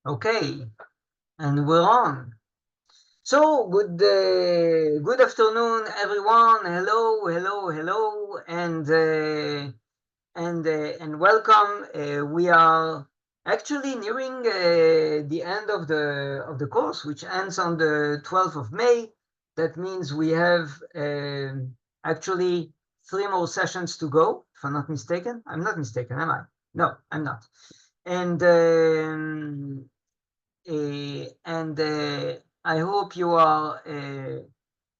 Okay, and we're on. So good afternoon, everyone. Hello, and welcome. We are actually nearing the end of the course, which ends on the 12th of May. That means we have actually 3 more sessions to go, if I'm not mistaken. I'm not mistaken, am I? No, I'm not. And I hope you are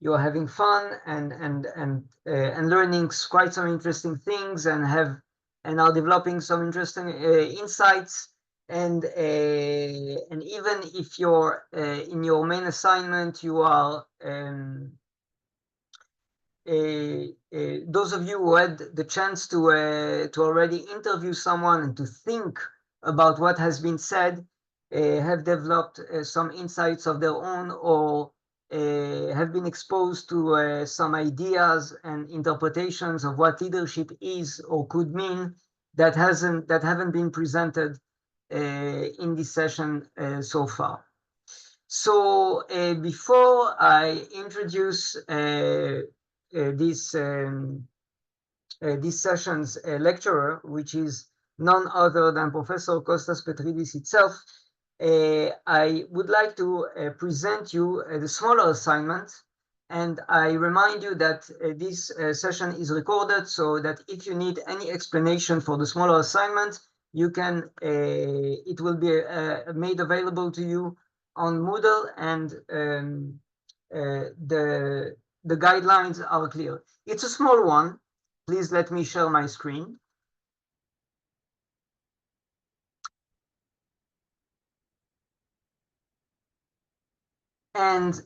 having fun and learning quite some interesting things and are developing some interesting insights. And even if you're in your main assignment, you are those of you who had the chance to already interview someone and to think about what has been said, have developed some insights of their own, or have been exposed to some ideas and interpretations of what leadership is or could mean that haven't been presented in this session so far. So before I introduce this session's lecturer, which is none other than Professor Kostas Petridis itself, I would like to present you the smaller assignment. And I remind you that this session is recorded, so that if you need any explanation for the smaller assignment, you can. It will be made available to you on Moodle, and the guidelines are clear. It's a small one. Please let me share my screen. And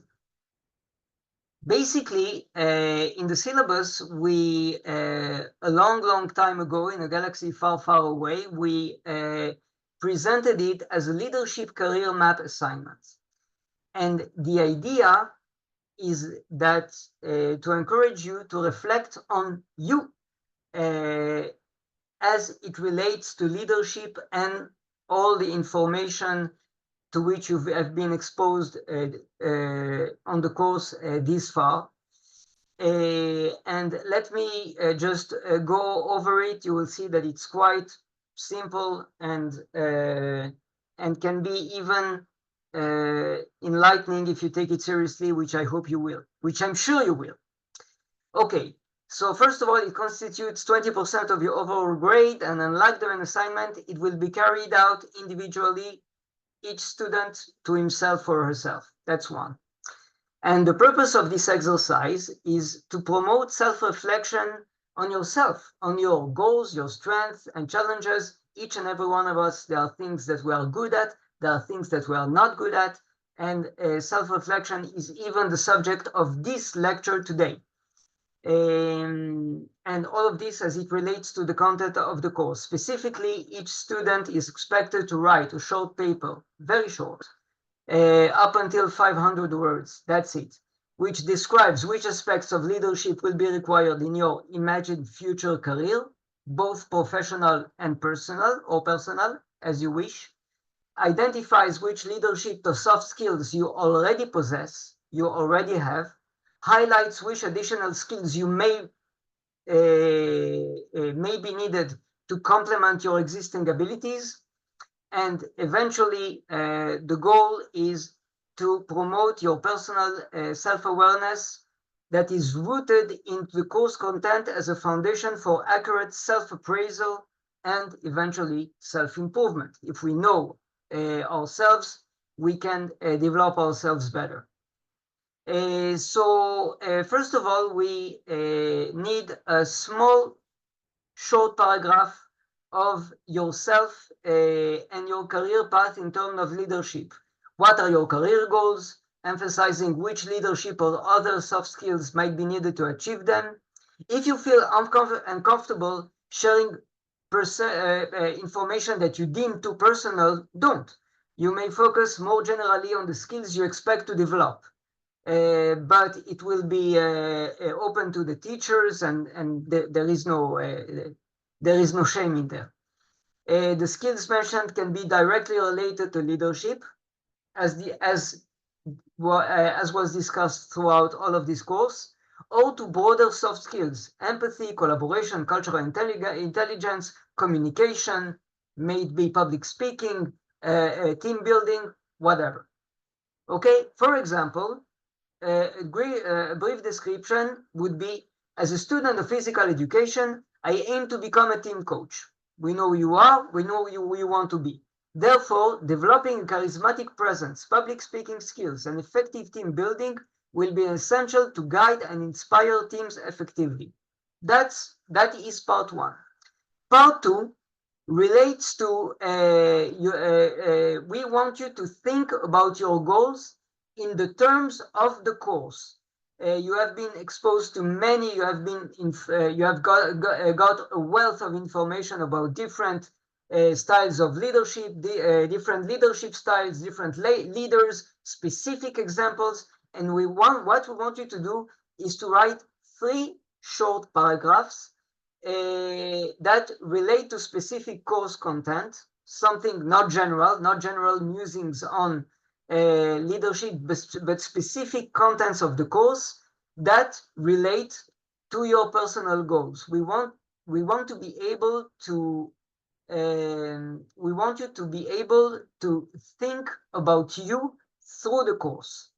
basically, in the syllabus, we, a long time ago, in a galaxy far away, we presented it as a leadership career map assignment. And the idea is that to encourage you to reflect on you as it relates to leadership and all the information to which you have been exposed on the course this far. And let me just go over it. You will see that it's quite simple and can be even enlightening if you take it seriously, which I hope you will, which I'm sure you will. Okay, so first of all, it constitutes 20% of your overall grade, and unlike the assignment, it will be carried out individually, each student to himself or herself. That's one. And the purpose of this exercise is to promote self-reflection on yourself, on your goals, your strengths and challenges. Each and every one of us, there are things that we are good at, there are things that we are not good at, and self-reflection is even the subject of this lecture today. And all of this as it relates to the content of the course. Specifically, each student is expected to write a short paper, very short, up until 500 words, that's it, which describes which aspects of leadership will be required in your imagined future career, both professional and personal, or personal, as you wish, identifies which leadership or soft skills you already possess, you already have, highlights which additional skills you may be needed to complement your existing abilities, and eventually the goal is to promote your personal self-awareness that is rooted into the course content as a foundation for accurate self-appraisal and eventually self-improvement. If we know ourselves, we can develop ourselves better. So first of all, we need a small, short paragraph of yourself and your career path in terms of leadership. What are your career goals? Emphasizing which leadership or other soft skills might be needed to achieve them. If you feel uncomfortable sharing information that you deem too personal, don't. You may focus more generally on the skills you expect to develop. But it will be open to the teachers, and there is no shame in there. The skills mentioned can be directly related to leadership, as was discussed throughout all of this course, or to broader soft skills, empathy, collaboration, cultural intelligence, communication, may it be public speaking, team building, whatever. Okay, for example, a brief description would be, as a student of physical education, I aim to become a team coach. We know who you are, we know who you want to be. Therefore, developing a charismatic presence, public speaking skills, and effective team building will be essential to guide and inspire teams effectively. That is part one. Part two relates to, we want you to think about your goals in the terms of the course. You have been exposed to many, you have got a wealth of information about different styles of leadership, different leadership styles, different leaders, specific examples. And what we want you to do is to write 3 short paragraphs that relate to specific course content, something not general musings on leadership, but specific contents of the course that relate to your personal goals. We want to be able to we want you to be able to think about you through the course.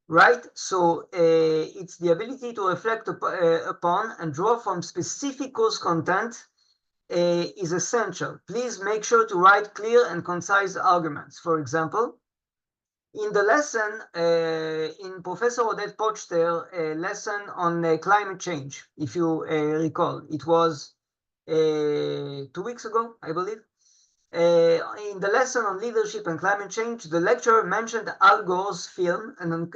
Right, so it's the ability to reflect upon and draw from specific course content is essential. Please make sure to write clear and concise arguments. For example, in the lesson, in Professor Odette Pochter's lesson on climate change, if you recall, it was 2 weeks ago, I believe. In the lesson on leadership and climate change, the lecturer mentioned Al Gore's film, An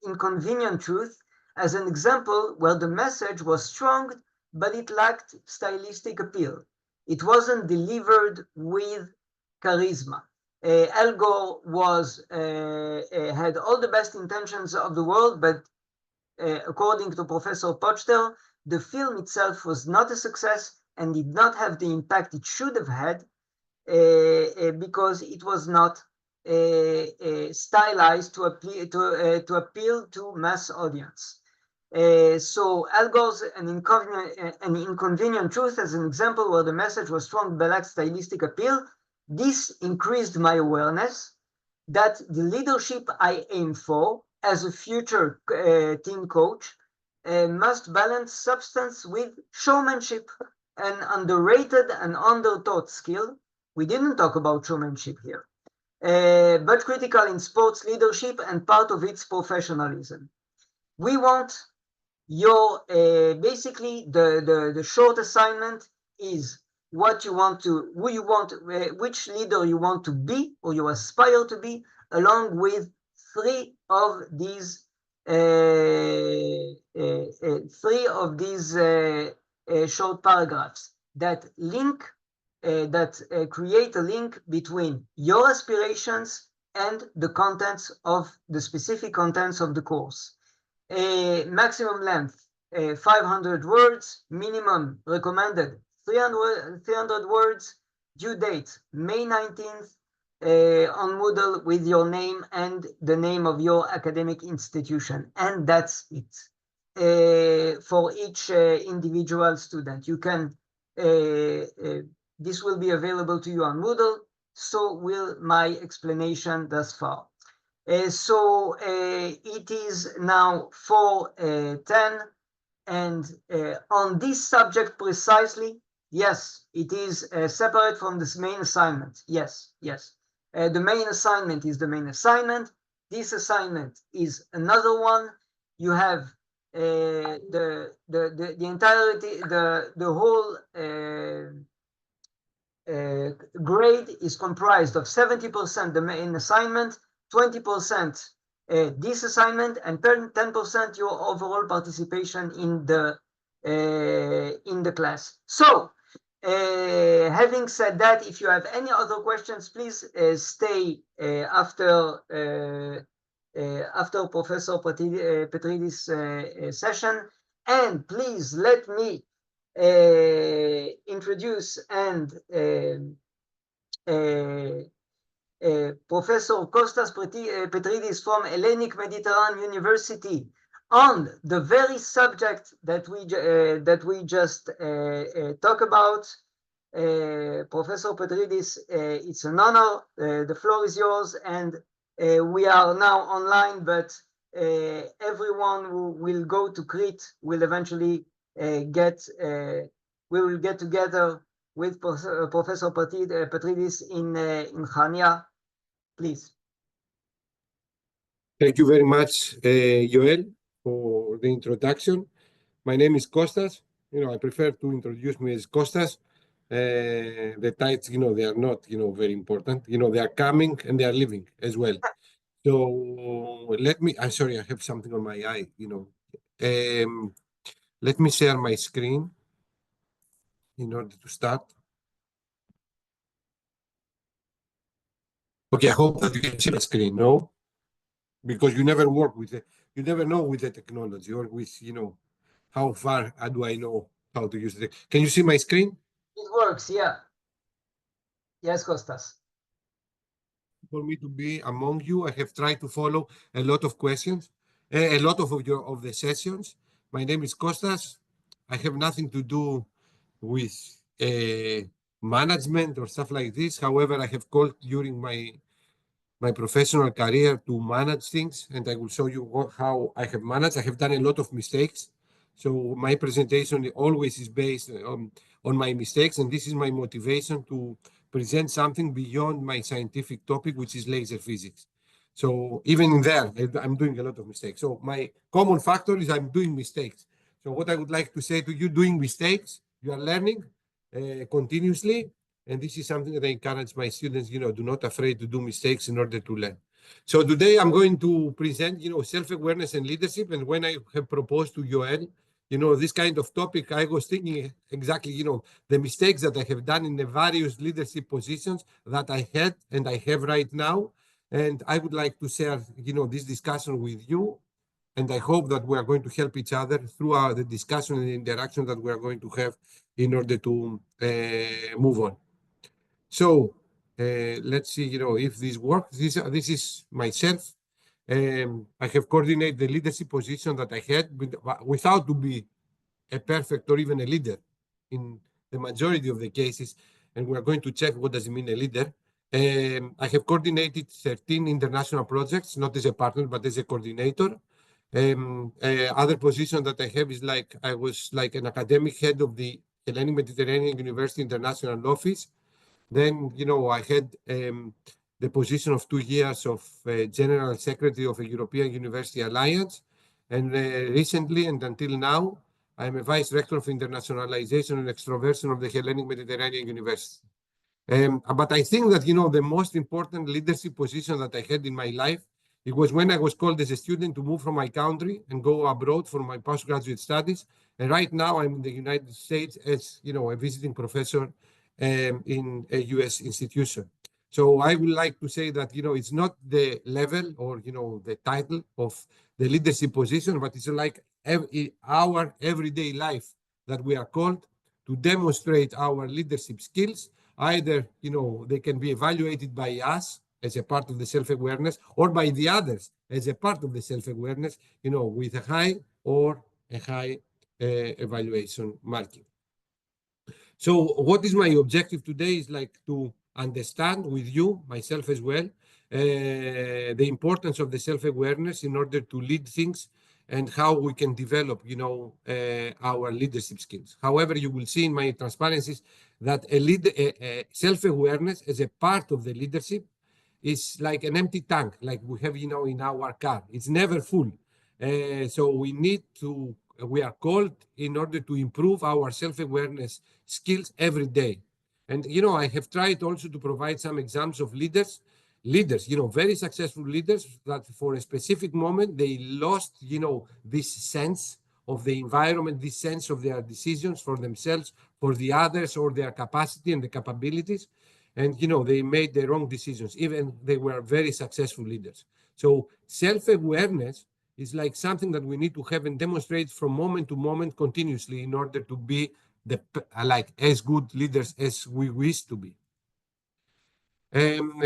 Inconvenient Truth, as an example where the message was strong, but it lacked stylistic appeal. It wasn't delivered with charisma. Al Gore had all the best intentions of the world, but according to Professor Pochter, the film itself was not a success and did not have the impact it should have had because it was not stylized to appeal to mass audience. So Al Gore's An Inconvenient Truth as an example where the message was strong but lacked stylistic appeal. This increased my awareness that the leadership I aim for as a future team coach must balance substance with showmanship, an underrated and undertaught skill. We didn't talk about showmanship here, but critical in sports leadership and part of its professionalism. We want your, basically the short assignment is what you want to, who you want, which leader you want to be or you aspire to be, along with 3 of these short paragraphs that link, create a link between your aspirations and the contents of the specific contents of the course. Maximum length 500 words, minimum recommended 300 words, due date May 19th, on Moodle with your name and the name of your academic institution, and that's it. For each individual student, you can this will be available to you on Moodle. So will my explanation thus far. So it is now 4:10, and on this subject precisely, yes, it is separate from this main assignment. Yes. The main assignment is the main assignment. This assignment is another one. You have the entirety, the whole grade is comprised of 70% the main assignment, 20% this assignment, and 10% your overall participation in the class. So having said that, if you have any other questions, please stay after Professor Petridis' session, and please let me introduce and Professor Kostas Petridis from Hellenic Mediterranean University on the very subject that we just talk about. Professor Petridis, it's an honor. The floor is yours, and we are now online, but everyone who will go to Crete will eventually we will get together with Professor Petridis in Chania. Please. Thank you very much, Joel, for the introduction. My name is Kostas. I prefer to introduce me as Kostas. The titles, they are not, very important. They are coming and they are living as well. So I'm sorry, I have something on my eye, Let me share my screen in order to start. Okay, I hope that you can see my screen, no? Because you never work with it. You never know with the technology or with, how far do I know how to use it. Can you see my screen? It works, yeah. Yes, Kostas. For me to be among you, I have tried to follow a lot of questions, a lot of the sessions. My name is Kostas. I have nothing to do with management or stuff like this. However, I have called during my professional career to manage things, and I will show you how I have managed. I have done a lot of mistakes. So my presentation always is based on my mistakes, and this is my motivation to present something beyond my scientific topic, which is laser physics. So even in there, I'm doing a lot of mistakes. So my common factor is I'm doing mistakes. So what I would like to say to you, doing mistakes, you are learning continuously. And this is something that I encourage my students, do not afraid to do mistakes in order to learn. So today I'm going to present, self-awareness and leadership. And when I have proposed to Joel, this kind of topic, I was thinking exactly, the mistakes that I have done in the various leadership positions that I had and I have right now. And I would like to share, this discussion with you. And I hope that we are going to help each other through the discussion and the interaction that we are going to have in order to move on. So let's see, if this works. This is myself. I have coordinated the leadership position that I had without to be a perfect or even a leader in the majority of the cases. And we're going to check what does it mean a leader. I have coordinated 13 international projects, not as a partner, but as a coordinator. Other position that I have is I was like an academic head of the Hellenic Mediterranean University International Office. Then, I had the position of 2 years of General Secretary of a European University Alliance. And recently, and until now, I'm a Vice Rector of Internationalization and Extroversion of the Hellenic Mediterranean University. But I think that, the most important leadership position that I had in my life, it was when I was called as a student to move from my country and go abroad for my postgraduate studies. And right now I'm in the United States as, a visiting professor in a US institution. So I would like to say that, it's not the level or, the title of the leadership position, but it's like our everyday life that we are called to demonstrate our leadership skills. Either, they can be evaluated by us as a part of the self-awareness or by the others as a part of the self-awareness, with a high or a high evaluation marking. So what is my objective today is to understand with you, myself as well, the importance of the self-awareness in order to lead things and how we can develop, our leadership skills. However, you will see in my transparencies that a self-awareness as a part of the leadership is like an empty tank, like we have, in our car. It's never full. So we are called in order to improve our self-awareness skills every day. And, I have tried also to provide some examples of leaders, very successful leaders that for a specific moment, they lost, this sense of the environment, this sense of their decisions for themselves, for the others, or their capacity and the capabilities. And, they made the wrong decisions, even they were very successful leaders. So self-awareness is like something that we need to have and demonstrate from moment to moment continuously in order to be like as good leaders as we wish to be.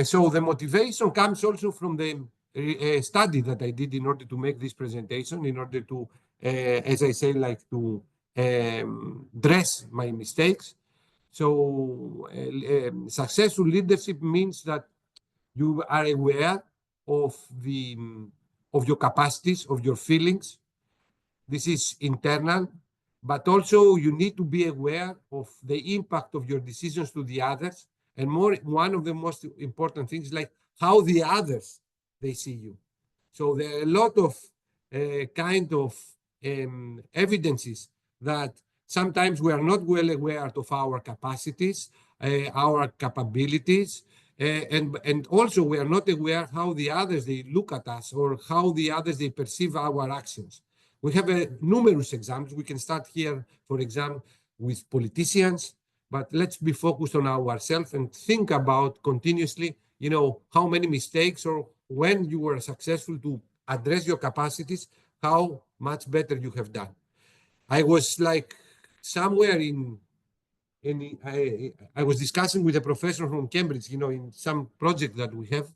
So the motivation comes also from the study that I did in order to make this presentation, in order to, as I say, like to dress my mistakes. So successful leadership means that you are aware of your capacities, of your feelings. This is internal, but also you need to be aware of the impact of your decisions to the others. And one of the most important things is like how the others, they see you. So there are a lot of kind of evidences that sometimes we are not well aware of our capacities, our capabilities, and also we are not aware how the others, they look at us, or how the others, they perceive our actions. We have numerous examples. We can start here, for example, with politicians, but let's be focused on ourselves and think about continuously, how many mistakes, or when you were successful to address your capacities, how much better you have done. I was like somewhere I was discussing with a professor from Cambridge, in some project that we have.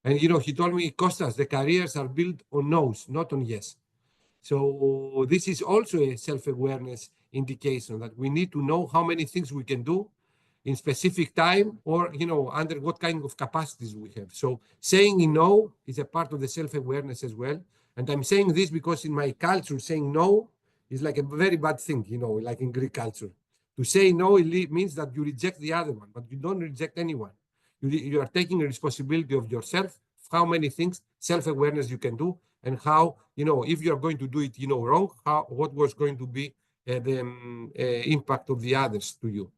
And, he told me, Kostas, the careers are built on no's, not on yes. So this is also a self-awareness indication that we need to know how many things we can do in specific time, or, under what kind of capacities we have. So saying no is a part of the self-awareness as well. And I'm saying this because in my culture, saying no is like a very bad thing, like in Greek culture. To say no, it means that you reject the other one, but you don't reject anyone. You are taking a responsibility of yourself, how many things, self-awareness you can do, and how, if you are going to do it, wrong, what was going to be the impact of the others to you.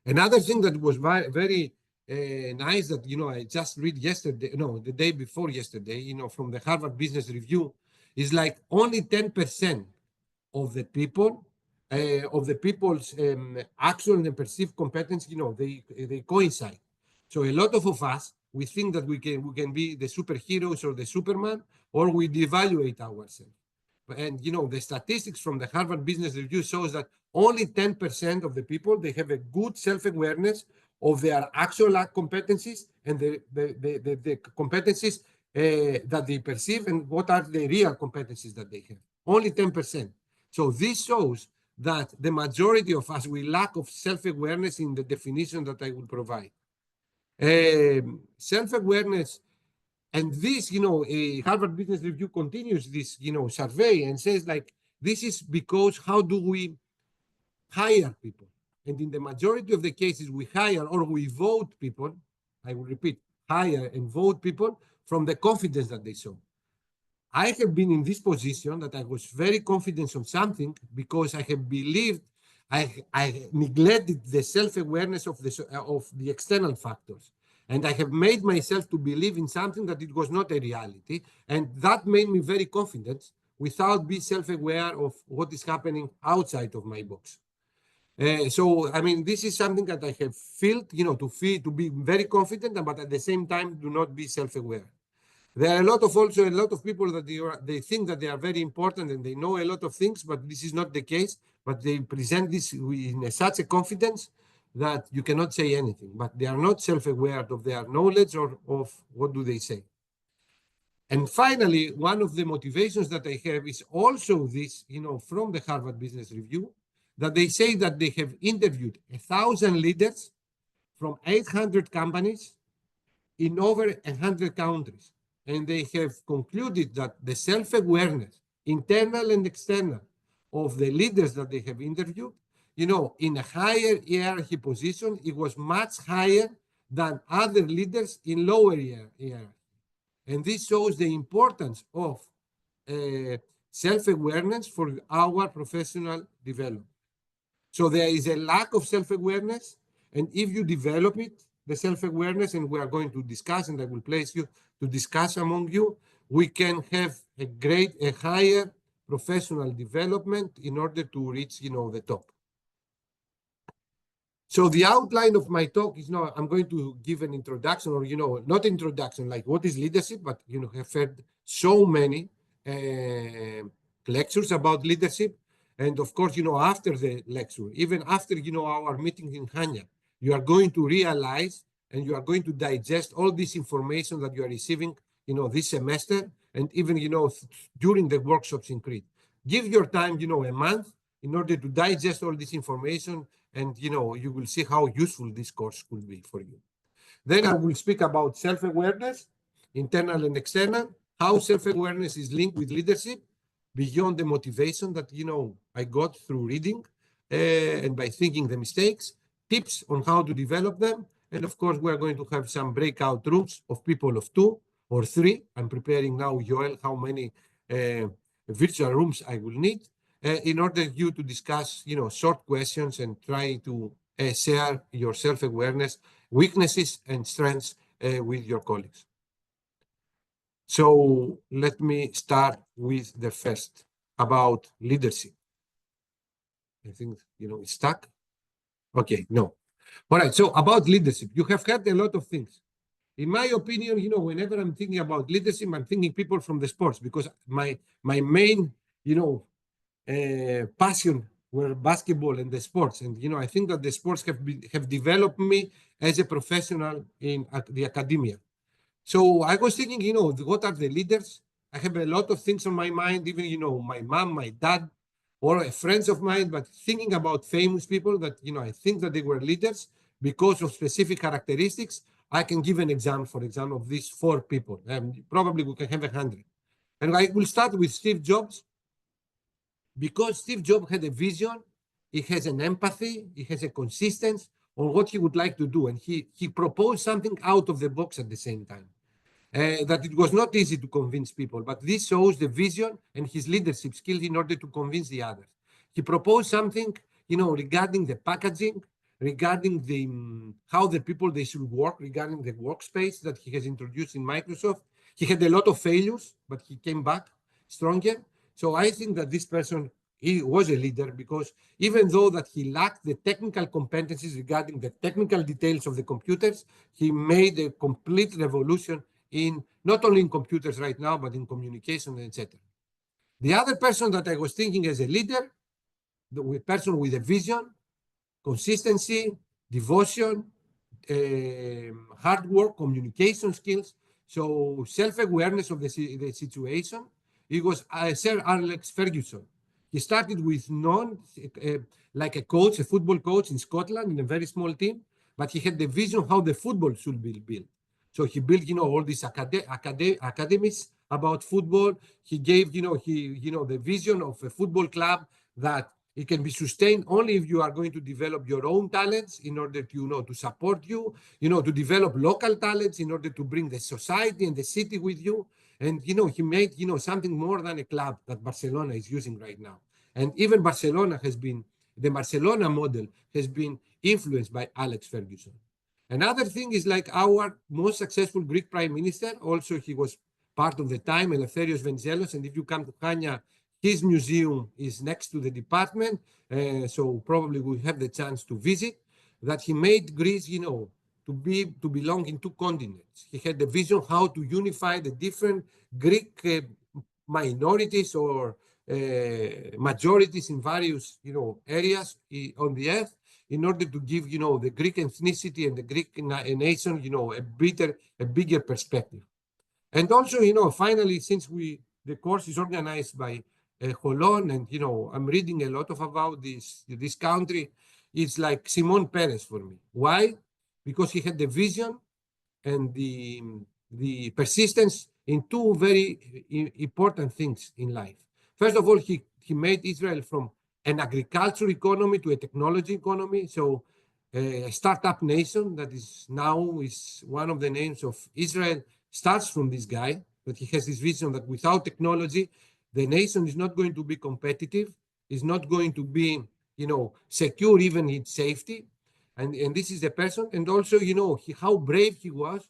Another thing that was very nice that, I just read yesterday, the day before yesterday, from the Harvard Business Review, is like only 10% of the people, of the people's actual and perceived competence, they coincide. So a lot of us, we think that we can be the superheroes or the Superman, or we devaluate ourselves. And the statistics from the Harvard Business Review shows that only 10% of the people, they have a good self-awareness of their actual competencies and the competencies that they perceive, and what are the real competencies that they have. Only 10%. So this shows that the majority of us, we lack of self-awareness in the definition that I will provide. Self-awareness, and this, Harvard Business Review continues this, survey and says like, this is because how do we hire people? And in the majority of the cases, we hire or we vote people, I will repeat, hire and vote people from the confidence that they show. I have been in this position that I was very confident on something because I have believed, I neglected the self-awareness of the external factors. And I have made myself to believe in something that it was not a reality. And that made me very confident without being self-aware of what is happening outside of my box. So, I mean, this is something that I have felt, to be very confident, but at the same time, do not be self-aware. There are also a lot of people that they think that they are very important and they know a lot of things, but this is not the case. But they present this in such a confidence that you cannot say anything. But they are not self-aware of their knowledge or of what do they say. And finally, one of the motivations that I have is also this, from the Harvard Business Review, that they say that they have interviewed 1,000 leaders from 800 companies in over 100 countries. And they have concluded that the self-awareness, internal and external, of the leaders that they have interviewed, in a higher hierarchy position, it was much higher than other leaders in lower hierarchy. And this shows the importance of self-awareness for our professional development. So there is a lack of self-awareness, and if you develop it, the self-awareness, and we are going to discuss, and I will place you to discuss among you, we can have a higher professional development in order to reach, the top. So the outline of my talk is now, I'm going to give an introduction, or, not introduction, like what is leadership, but, have heard so many lectures about leadership. And of course, after the lecture, even after, our meeting in Hanya, you are going to realize and you are going to digest all this information that you are receiving, this semester, and even, during the workshops in Crete. Give your time, a month in order to digest all this information, and, you will see how useful this course could be for you. Then I will speak about self-awareness, internal and external, how self-awareness is linked with leadership beyond the motivation that, I got through reading and by thinking the mistakes, tips on how to develop them. And of course, we're going to have some breakout rooms of people of 2 or 3. I'm preparing now, Joel, how many virtual rooms I will need in order you to discuss, short questions and try to share your self-awareness, weaknesses, and strengths with your colleagues. So let me start with the first, about leadership. I think, it's stuck. Okay, no. All right, so about leadership, you have heard a lot of things. In my opinion, whenever I'm thinking about leadership, I'm thinking people from the sports, because my main, passion were basketball and the sports. And, I think that the sports have developed me as a professional in the academia. So I was thinking, what are the leaders? I have a lot of things on my mind, even, my mom, my dad, or friends of mine, but thinking about famous people that, I think that they were leaders because of specific characteristics. I can give an example, for example, of these 4 people. Probably we can have 100. And I will start with Steve Jobs, because Steve Jobs had a vision, he has an empathy, he has a consistency on what he would like to do. And he proposed something out of the box at the same time. That it was not easy to convince people, but this shows the vision and his leadership skills in order to convince the others. He proposed something, regarding the packaging, regarding the how the people they should work, regarding the workspace that he has introduced in Microsoft. He had a lot of failures, but he came back stronger. So I think that this person, he was a leader, because even though that he lacked the technical competencies regarding the technical details of the computers, he made a complete revolution in not only in computers right now, but in communication, etc. The other person that I was thinking as a leader, the person with a vision, consistency, devotion, hard work, communication skills, so self-awareness of the situation. It was Sir Alex Ferguson. He started with like a coach, a football coach in Scotland in a very small team, but he had the vision how the football should be built. So he built, all these academies about football. He gave, the vision of a football club that it can be sustained only if you are going to develop your own talents in order to, to support you, to develop local talents in order to bring the society and the city with you. And, he made, something more than a club that Barcelona is using right now. And even Barcelona the Barcelona model has been influenced by Alex Ferguson. Another thing is like our most successful Greek prime minister. Also, he was part of the time, Eleftherios Venizelos. And if you come to Hanya, his museum is next to the department. So probably we have the chance to visit. That he made Greece, to belong in 2 continents. He had the vision how to unify the different Greek minorities or majorities in various, areas on the earth, in order to give, the Greek ethnicity and the Greek nation, a bigger perspective. And also, finally, since the course is organized by Holon, and, I'm reading a lot about this country, it's like Simon Peres for me. Why? Because he had the vision and the persistence in 2 very important things in life. First of all, he made Israel from an agricultural economy to a technology economy. So a startup nation that is now is one of the names of Israel starts from this guy, that he has this vision that without technology, the nation is not going to be competitive, is not going to be, secure even in safety. And this is the person. And also, how brave he was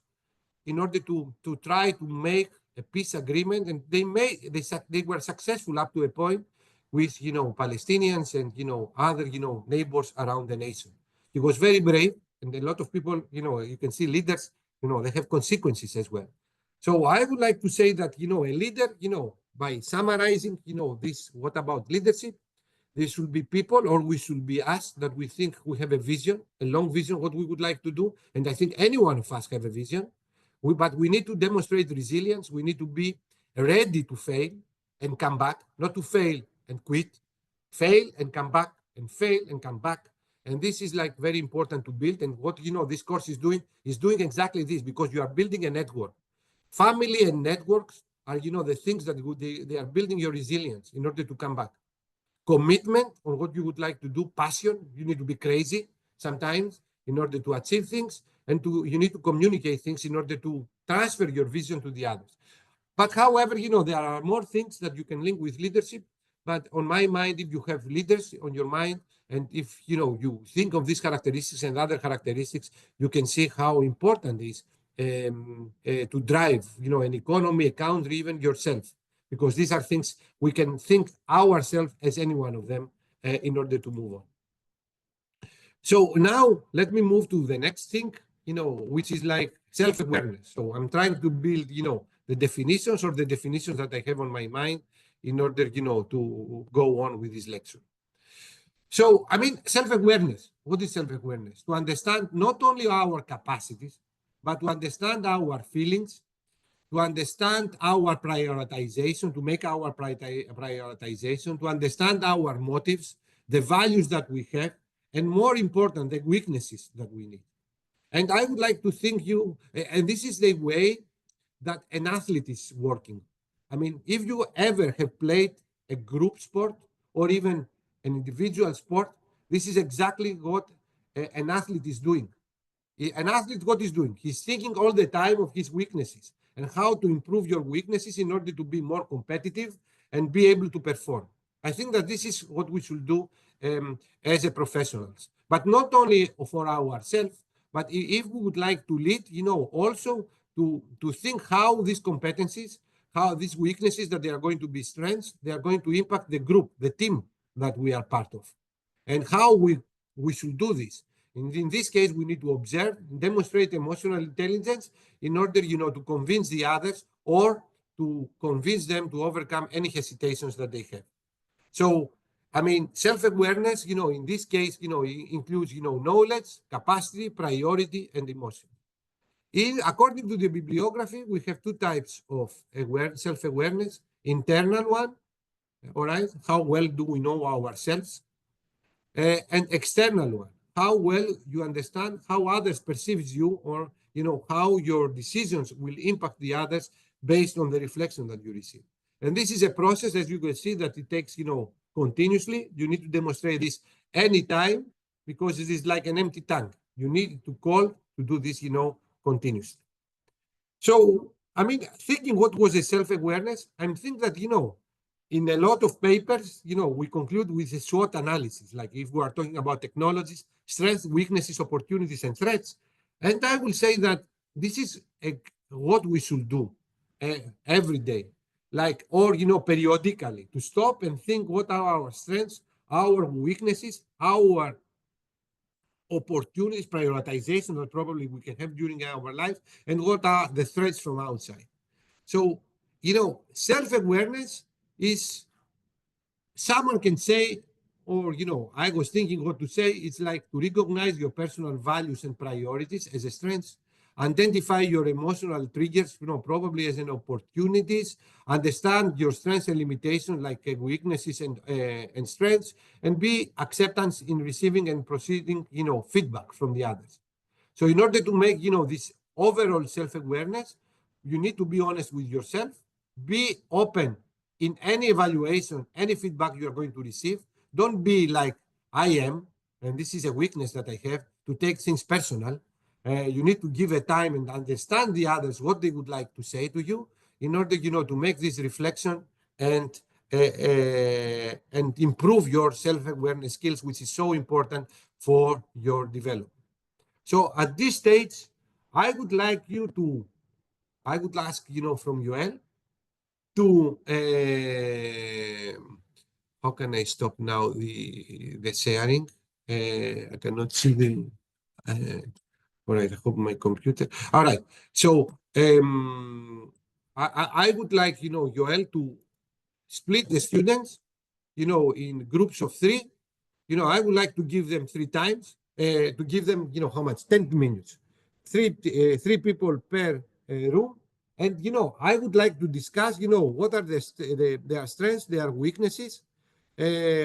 in order to try to make a peace agreement. And they were successful up to a point with, Palestinians and, other, neighbors around the nation. He was very brave. And a lot of people, you can see leaders, they have consequences as well. So I would like to say that, a leader, by summarizing, this, what about leadership? There should be people, or we should be us, that we think we have a vision, a long vision, what we would like to do. And I think any one of us have a vision. But we need to demonstrate resilience. We need to be ready to fail and come back, not to fail and quit, fail and come back, and fail and come back. And this is like very important to build. And what this course is doing exactly this, because you are building a network. Family and networks are the things that they are building your resilience in order to come back. Commitment on what you would like to do, passion. You need to be crazy sometimes in order to achieve things, and you need to communicate things in order to transfer your vision to the others. But however, there are more things that you can link with leadership. But on my mind, if you have leaders on your mind, and if you think of these characteristics and other characteristics, you can see how important it is to drive an economy, a country, even yourself. Because these are things we can think ourselves as any one of them in order to move on. So now let me move to the next thing, which is like self-awareness. So I'm trying to build, the definitions, or the definitions that I have on my mind in order, to go on with this lecture. So, I mean, self-awareness. What is self-awareness? To understand not only our capacities, but to understand our feelings, to understand our prioritization, to make our prioritization, to understand our motives, the values that we have, and more important, the weaknesses that we need. And I would like to think and this is the way that an athlete is working. I mean, if you ever have played a group sport or even an individual sport, this is exactly what an athlete is doing. An athlete, what is doing? He's thinking all the time of his weaknesses and how to improve your weaknesses in order to be more competitive and be able to perform. I think that this is what we should do as a professionals, but not only for ourselves, but if we would like to lead, also to think how these competencies, how these weaknesses that they are going to be strengths, they are going to impact the group, the team that we are part of, and how we should do this. In this case, we need to observe, demonstrate emotional intelligence in order, to convince the others or to convince them to overcome any hesitations that they have. So, I mean, self-awareness, in this case, includes, knowledge, capacity, priority, and emotion. According to the bibliography, we have two types of self-awareness. Internal one, all right, how well do we know ourselves? And external one, how well you understand how others perceive you, or how your decisions will impact the others based on the reflection that you receive. And this is a process, as you can see, that it takes continuously. You need to demonstrate this anytime, because it is like an empty tank. You need to call to do this continuously. So I mean, thinking what was a self-awareness, I'm thinking that in a lot of papers, we conclude with a SWOT analysis, like if we are talking about technologies, strengths, weaknesses, opportunities, and threats. And I will say that this is what we should do every day, like, or, periodically, to stop and think what are our strengths, our weaknesses, our opportunities, prioritization that probably we can have during our life, and what are the threats from outside. So, self-awareness is, someone can say, or, I was thinking what to say, it's like to recognize your personal values and priorities as a strength, identify your emotional triggers, probably as an opportunities, understand your strengths and limitations, like weaknesses and strengths, and be acceptance in receiving and proceeding, feedback from the others. So in order to make, this overall self-awareness, you need to be honest with yourself, be open in any evaluation, any feedback you are going to receive. Don't be like I am, and this is a weakness that I have, to take things personal. You need to give a time and understand the others, what they would like to say to you, in order, to make this reflection and improve your self-awareness skills, which is so important for your development. So at this stage, I would ask, from Joel to, how can I stop now the sharing? I cannot see the, all right, I hope my computer. All right, so I would like, Joel, to split the students in groups of 3, I would like to give them 3 times, to give them, how much? 10 minutes. 3 people per room. And, I would like to discuss, what are their strengths, their weaknesses,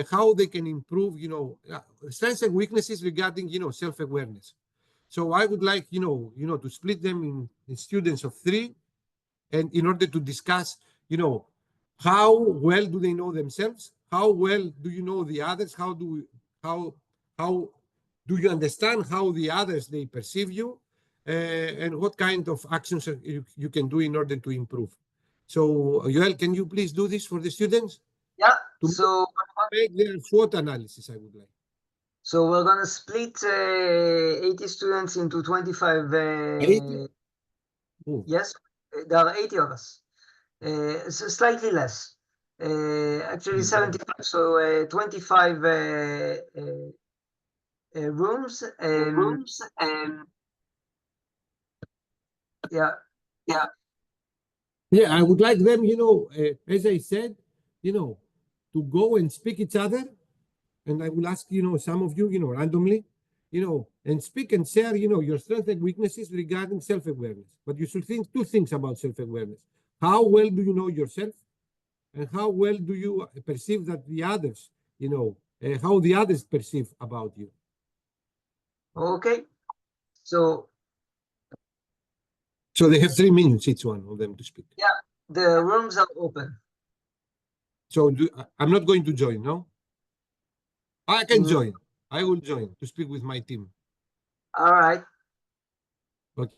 how they can improve, strengths and weaknesses regarding, self-awareness. So I would like, to split them in students of 3, and in order to discuss, how well do they know themselves? How well do you know the others? How do you understand how the others they perceive you, and what kind of actions you can do in order to improve? So, Joel, can you please do this for the students? Yeah. To So make their SWOT analysis, I would like. So we're gonna split 80 students into 25. 80? Oh. Yes, there are 80 of us. So slightly less. Actually 75. So 25 rooms. Yeah. Yeah. Yeah, I would like them, as I said, to go and speak each other. And I will ask, some of you, randomly, and speak and share, your strengths and weaknesses regarding self-awareness. But you should think 2 things about self-awareness. How well do you know yourself? And how well do you perceive that the others, how the others perceive about you? Okay. So they have 3 minutes, each one of them, to speak. yeah, the rooms are open. So I'm not going to join, no? I can join. I will join to speak with my team. All right. Okay.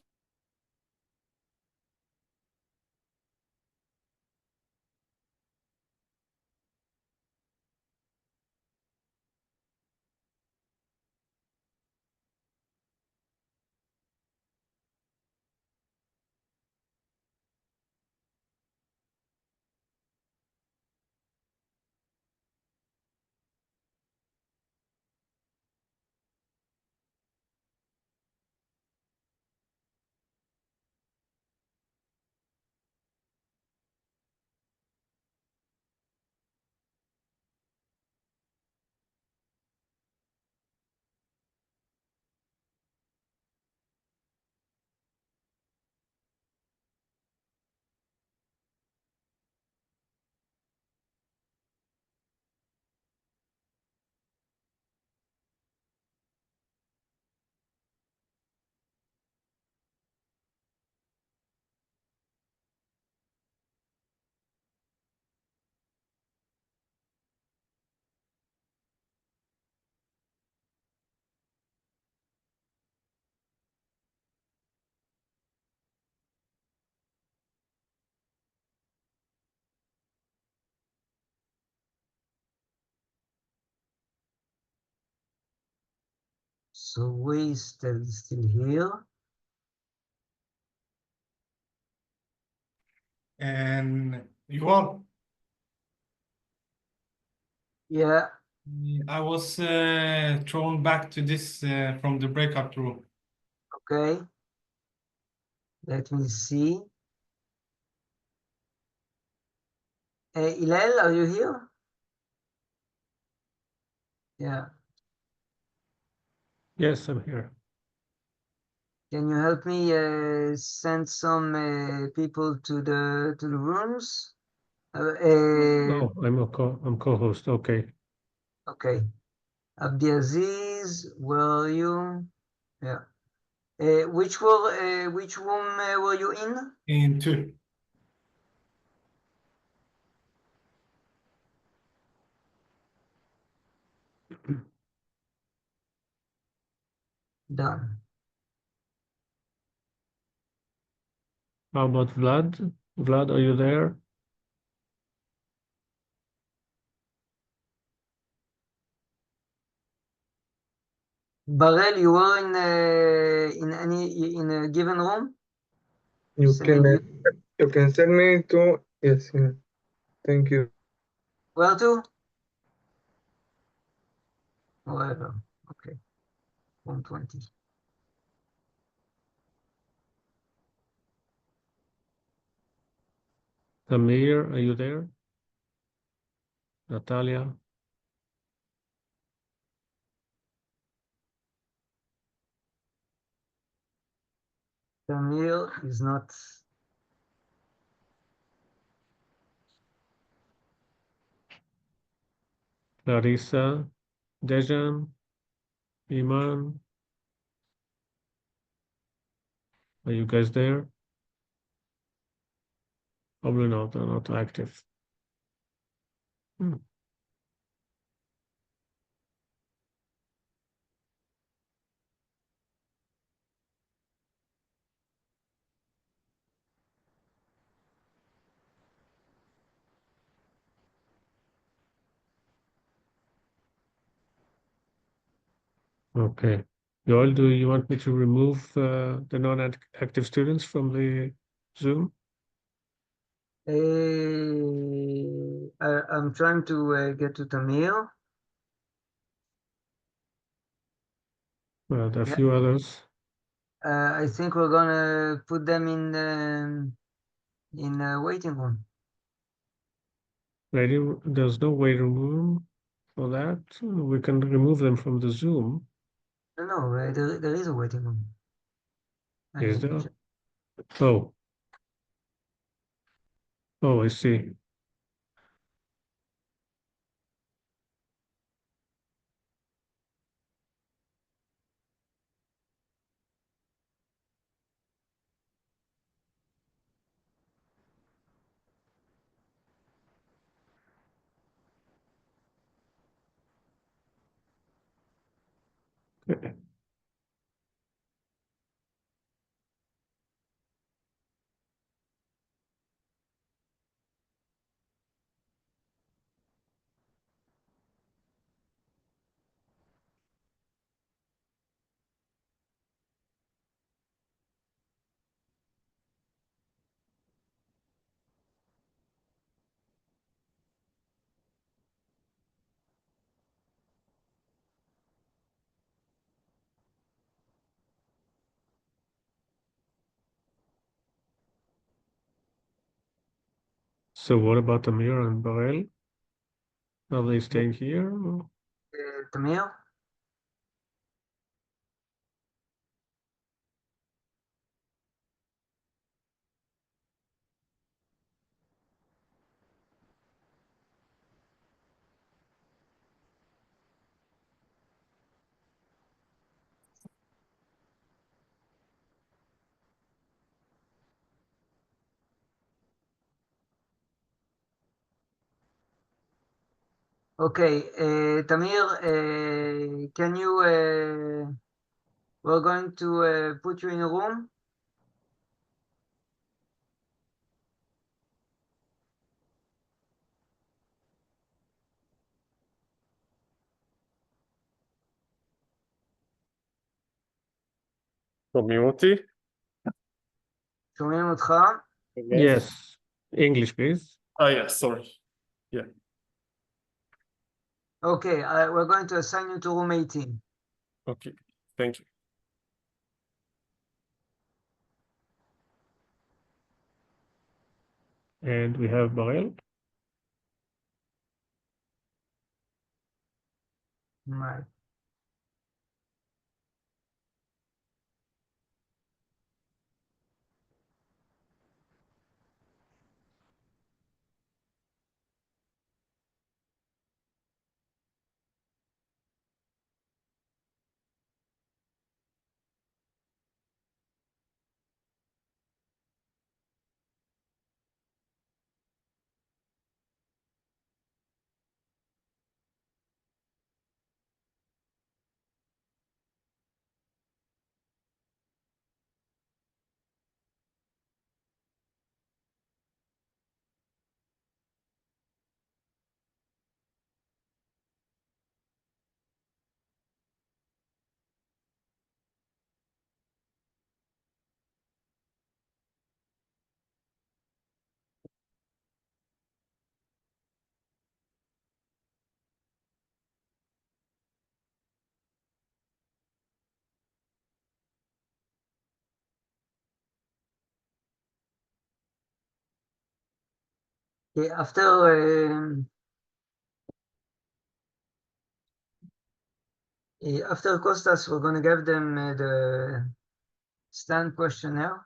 So we still here. And you all? Yeah. I was thrown back to this from the breakout room. Okay. Let me see. Ilel, are you here? Yeah. Yes, I'm here. Can you help me send some people to the rooms? Oh, I'm co-host. Okay. Okay. Abdiaziz, where are you? Yeah. Which room were you in? In 2. Done. How about Vlad? Vlad, are you there? Barel, you were in a given room? You Sending can send me to, yes, yeah. Thank you. Where to? Wherever. Okay. 120. Samir, are you there? Natalia. Tamir is not. Larissa, Dejan, Iman. Are you guys there? Probably not, they're not active. Okay. Joel, do you want me to remove the non-active students from the Zoom? I'm trying to get to Tamir. Well, there are a Yeah. few others. I think we're gonna put them in waiting room. There's no waiting room for that. We can remove them from the Zoom. No, there is a waiting room. Is there? Oh. Oh, I see. Okay. So what about Amir and Barel? Are they staying here? Or? Tamir? Okay, Tamir, can you, we're going to put you in a room. שומעים אותי? שומעים אותך? Yes. English, please. Yeah, sorry. Yeah. Okay, we're going to assign you to room 18. Okay, thank you. And we have Barel. Right. Okay, after After Costas, we're going to give them the stand questionnaire.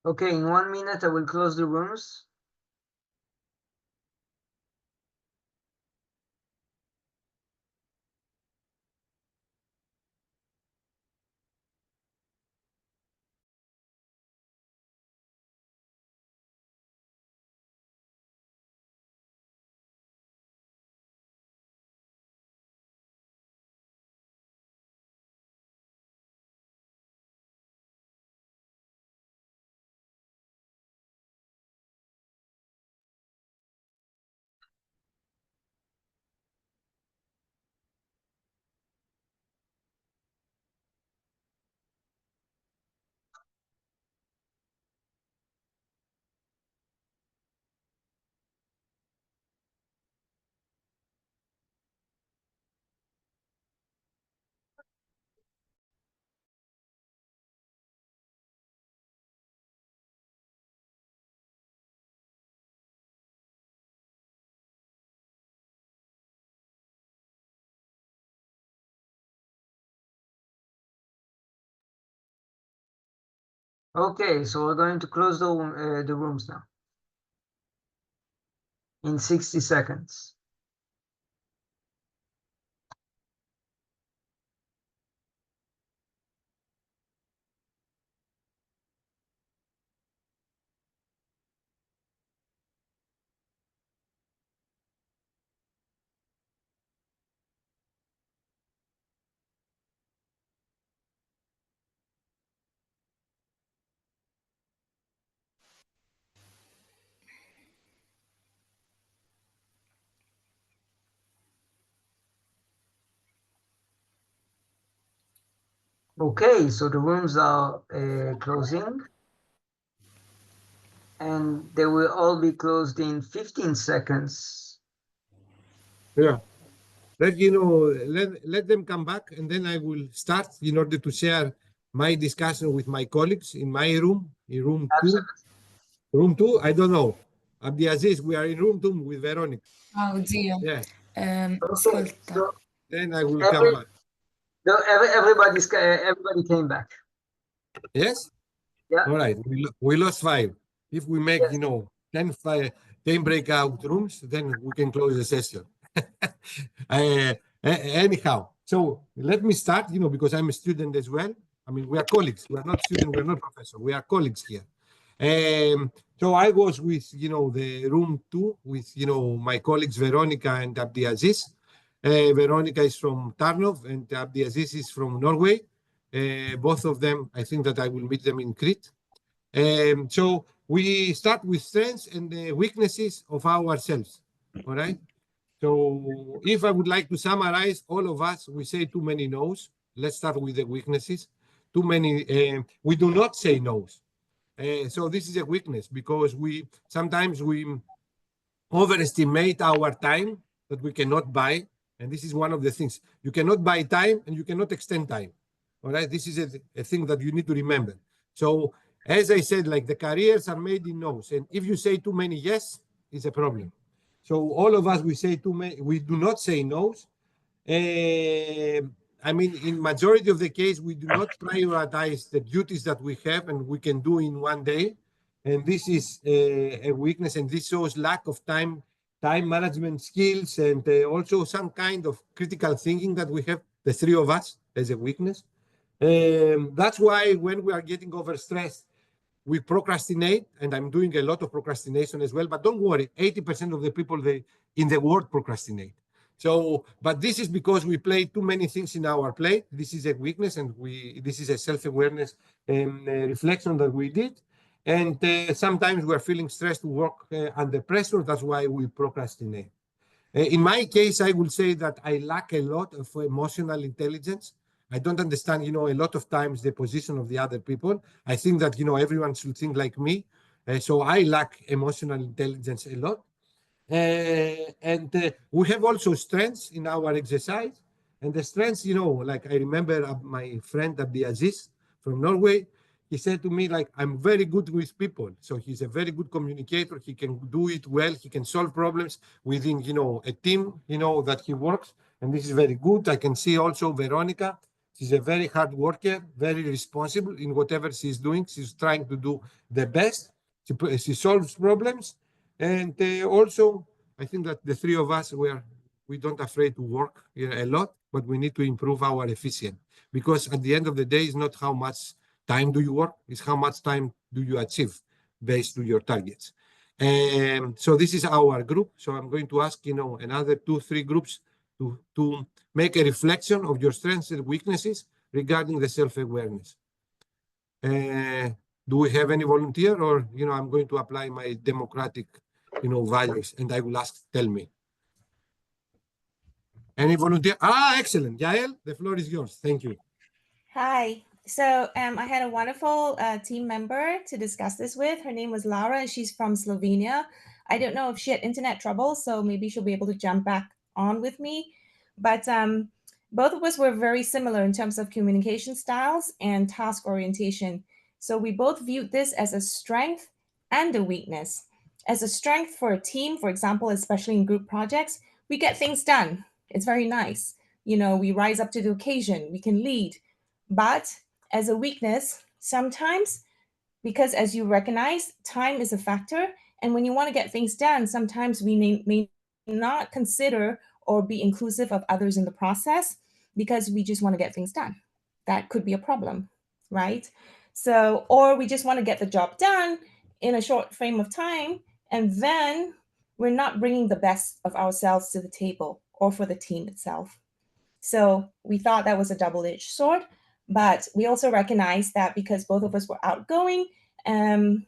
Okay, in 1 minute, I will close the rooms. Okay, so we're going to close the rooms now in 60 seconds. Okay, so the rooms are closing, and they will all be closed in 15 seconds. Yeah. Let them come back, and then I will start in order to share my discussion with my colleagues in my room, in room two. Room two, I don't know. Abdiaziz, we are in room two with Veronica. Ciao zio. Yeah. Ascolta. So Then I will come back. everybody came back. Yes? Yeah. All right. We lost 5. If we make, Yes. 10 breakout rooms, then we can close the session. Anyhow, so let me start, because I'm a student as well. I mean, we are colleagues. We are not students. We're not professors. We are colleagues here. So I was with, the room 2 with, my colleagues Veronica and Abdiaziz. Veronica is from Tarnov and Abdiaziz is from Norway. Both of them, I think that I will meet them in Crete. So we start with strengths and the weaknesses of ourselves. All right. So if I would like to summarize, all of us, we say too many no's. Let's start with the weaknesses. Too many, we do not say no's. So this is a weakness because sometimes we overestimate our time that we cannot buy. And this is one of the things. You cannot buy time and you cannot extend time. All right, this is a thing that you need to remember. So as I said, like the careers are made in no's. And if you say too many yes, it's a problem. So all of us, we say too many, we do not say no's. I mean, in majority of the case, we do not prioritize the duties that we have and we can do in one day. And this is a weakness, and this shows lack of time management skills, and also some kind of critical thinking that we have, the three of us, as a weakness. That's why when we are getting overstressed, we procrastinate, and I'm doing a lot of procrastination as well. But don't worry, 80% of the people in the world procrastinate. So, but this is because we play too many things in our plate. This is a weakness, and this is a self-awareness reflection that we did. And sometimes we're feeling stressed to work under pressure. That's why we procrastinate. In my case, I will say that I lack a lot of emotional intelligence. I don't understand, a lot of times the position of the other people. I think that, everyone should think like me. So I lack emotional intelligence a lot. And we have also strengths in our exercise. And the strengths, like I remember my friend Abdiaziz from Norway, he said to me, like, I'm very good with people. So he's a very good communicator. He can do it well. He can solve problems within, a team, that he works. And this is very good. I can see also Veronica. She's a very hard worker, very responsible in whatever she's doing. She's trying to do the best. She solves problems. And also, I think that the three of us, we don't afraid to work a lot, but we need to improve our efficiency. Because at the end of the day, it's not how much time do you work, it's how much time do you achieve based on your targets. So this is our group. So I'm going to ask, another 2-3 groups to make a reflection of your strengths and weaknesses regarding the self-awareness. Do we have any volunteer, or, I'm going to apply my democratic, values, and I will ask, tell me. Any volunteer? Excellent. Yael, the floor is yours. Thank you. Hi. So I had a wonderful team member to discuss this with. Her name was Laura, and she's from Slovenia. I don't know if she had internet trouble, so maybe she'll be able to jump back on with me. But both of us were very similar in terms of communication styles and task orientation. So we both viewed this as a strength and a weakness. As a strength for a team, for example, especially in group projects, we get things done. It's very nice. We rise up to the occasion. We can lead. But as a weakness, sometimes, because as you recognize, time is a factor. And when you want to get things done, sometimes we may not consider or be inclusive of others in the process because we just want to get things done. That could be a problem, right? So, or we just want to get the job done in a short frame of time, and then we're not bringing the best of ourselves to the table or for the team itself. So we thought that was a double-edged sword. But we also recognize that because both of us were outgoing, and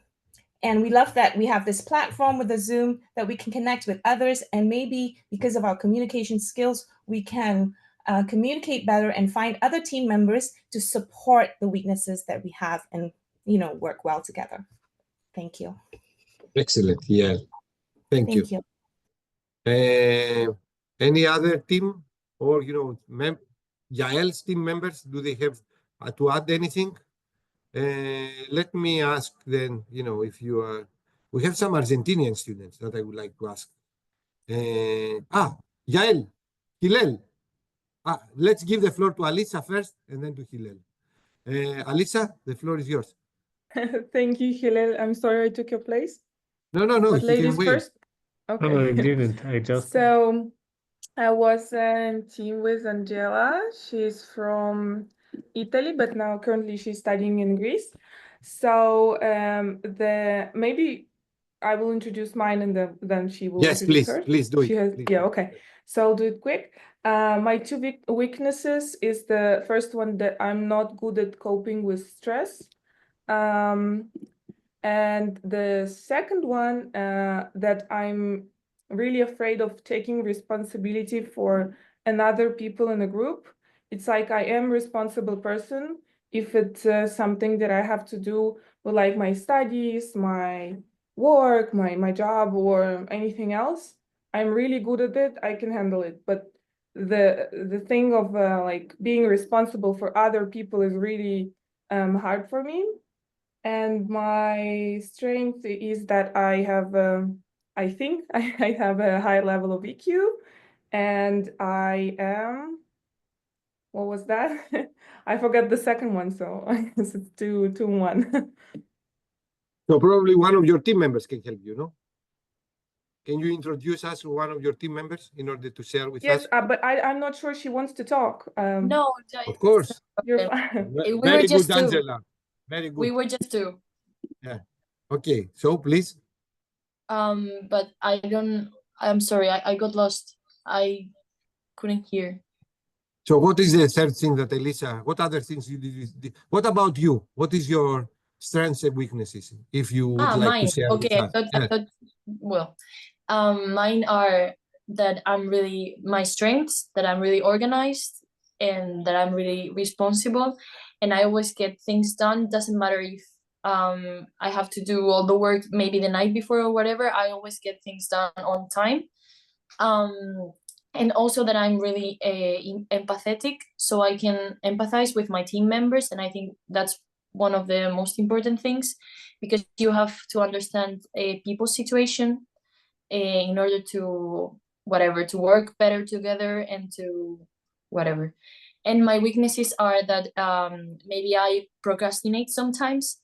we love that we have this platform with the Zoom that we can connect with others. And maybe because of our communication skills, we can communicate better and find other team members to support the weaknesses that we have and, work well together. Thank you. Excellent. Yeah. Thank you. Any other team or, Yael's team members, do they have to add anything? Let me ask then, if you are, we have some Argentinian students that I would like to ask. Yael, Hillel. Let's give the floor to Alisa first and then to Hillel. Alisa, the floor is yours. Thank you, Hillel. I'm sorry I took your place. No. But ladies first. Okay. No, I didn't. I just. So I was in team with Angela. She's from Italy, but now currently she's studying in Greece. So maybe I will introduce mine and then she will introduce hers. Please do it. Okay. So I'll do it quick. My two weaknesses is the first one that I'm not good at coping with stress. And the second one that I'm really afraid of taking responsibility for another people in the group. It's like I am responsible person if it's something that I have to do with like my studies, my work, my job, or anything else. I'm really good at it. I can handle it. But the thing of like being responsible for other people is really hard for me. And my strength is that I have, I think I have a high level of EQ, and I am, what was that? I forgot the second one, so I guess it's 2-1. So probably one of your team members can help you, no? Can you introduce us to one of your team members in order to share with Yes, us? but I'm not sure she wants to talk. No, Of course. You're we were Very just good, two. Angela. Very good. We were just two. Yeah. Okay. So please. But I'm sorry, I got lost. I couldn't hear. So what is the third thing that Elisa, what other things you did? What about you? What is your strengths and weaknesses, if you would like to Mine. share with Okay, us? Yeah. well, mine are that my strengths, that I'm really organized and that I'm really responsible, and I always get things done. Doesn't matter if I have to do all the work maybe the night before or whatever, I always get things done on time. And also that I'm really empathetic, so I can empathize with my team members, and I think that's one of the most important things, because you have to understand people's situation in order to to work better together and to whatever. And my weaknesses are that maybe I procrastinate sometimes,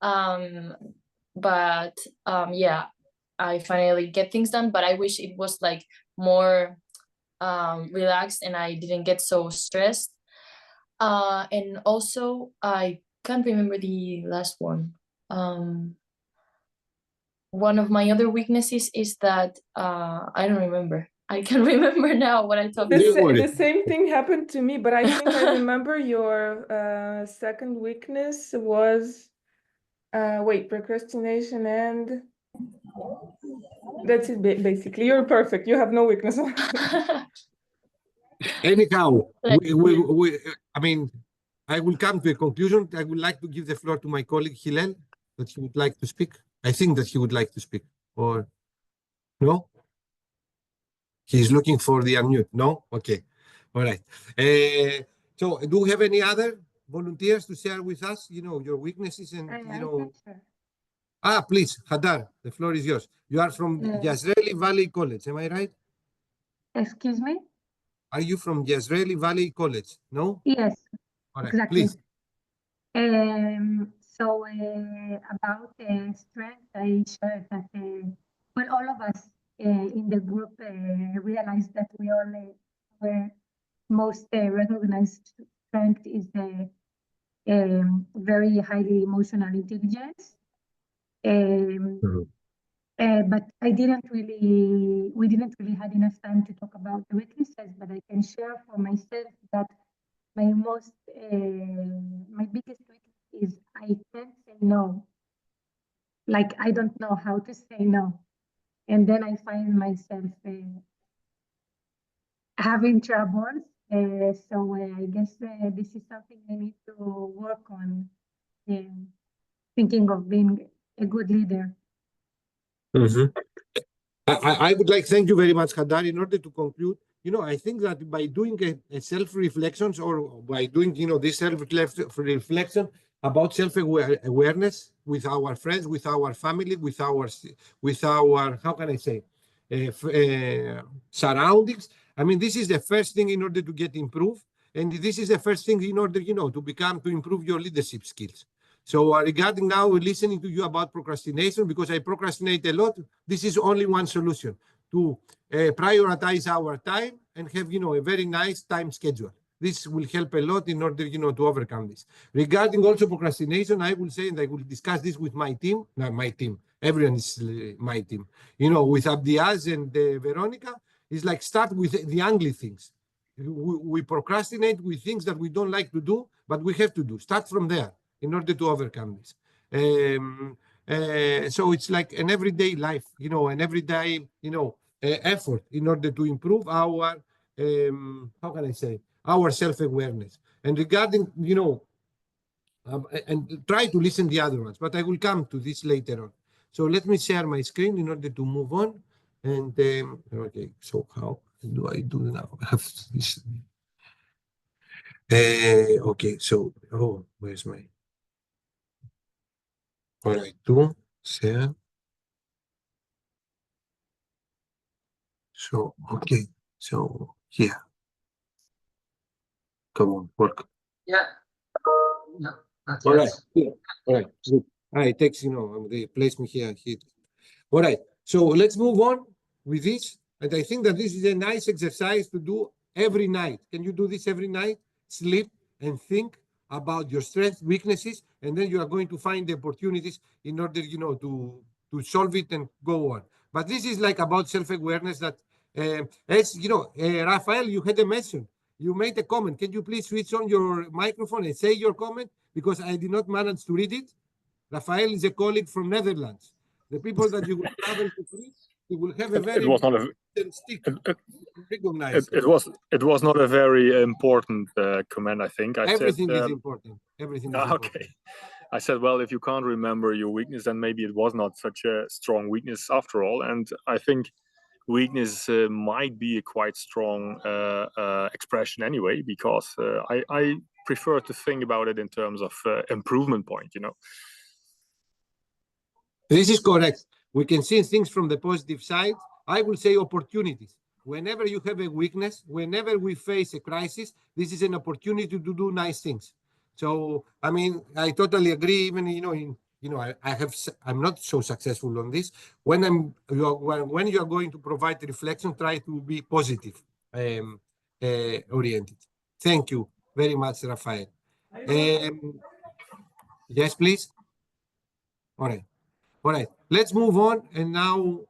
but yeah, I finally get things done, but I wish it was like more relaxed and I didn't get so stressed. And also I can't remember the last one. One of my other weaknesses is that I don't remember. I can remember now what I talked about. the same thing happened to me, but I think I remember your second weakness was procrastination, and that's it basically. You're perfect. You have no weakness. Anyhow, I mean, I will come to a conclusion. I would like to give the floor to my colleague Hillel, that he would like to speak. I think that he would like to speak, or no? He's looking for the unmute. No? Okay. All right. So do we have any other volunteers to share with us, your weaknesses and, please, Hadar, the floor is yours. You are from Yazreeli Valley College, am I right? Excuse me? Are you from Yazreeli Valley College? No? Yes, All right, exactly. please. So about strength, I shared that all of us in the group realized that our most recognized strength is the very highly emotional intelligence. But we didn't really have enough time to talk about the weaknesses, but I can share for myself that my biggest weakness is I can't say no. Like, I don't know how to say no. And then I find myself having troubles. So I guess this is something I need to work on, thinking of being a good leader. I would like to thank you very much, Hadar. In order to conclude, I think that by doing a self-reflections, or by doing, this self-reflection about self-awareness with our friends, with our family, with our how can I say, surroundings. I mean, this is the first thing in order to get improved. And this is the first thing in order, to improve your leadership skills. So regarding now listening to you about procrastination, because I procrastinate a lot, this is only one solution: to prioritize our time and have, a very nice time schedule. This will help a lot in order, to overcome this. Regarding also procrastination, I will say, and I will discuss this with my team, not my team, everyone is my team, with Abdiaz and Veronica, is like start with the ugly things. We procrastinate with things that we don't like to do, but we have to do. Start from there in order to overcome this. So it's like an everyday life, an everyday, effort in order to improve our, how can I say, our self-awareness. And regarding, and try to listen to the other ones, but I will come to this later on. So let me share my screen in order to move on. And okay, so how do I do now? I have this. Okay, so where's my? All right, to share. So okay, so here. Come on, work. Yeah. No, not All yet. right, yeah. All right, good. It takes, they place me here. All right, so let's move on with this. And I think that this is a nice exercise to do every night. Can you do this every night? Sleep and think about your strengths, weaknesses, and then you are going to find the opportunities in order, to solve it and go on. But this is like about self-awareness that, as Rafael, you had a mention. You made a comment. Can you please switch on your microphone and say your comment? Because I did not manage to read it. Rafael is a colleague from Netherlands. The people that you will travel to Greece, you will have a very It was not a stick. Recognize it was not a very important comment. I think everything said, is important. Everything is important. Okay. I said, well, if you can't remember your weakness, then maybe it was not such a strong weakness after all. And I think weakness might be a quite strong expression anyway, because I prefer to think about it in terms of improvement point, This is correct. We can see things from the positive side. I will say opportunities. Whenever you have a weakness, whenever we face a crisis, this is an opportunity to do nice things. So, I mean, I totally agree. Even, I'm not so successful on this. When you are going to provide reflection, try to be positive oriented. Thank you very much, Rafael. Yes, please. All right. All right, let's move on. And now,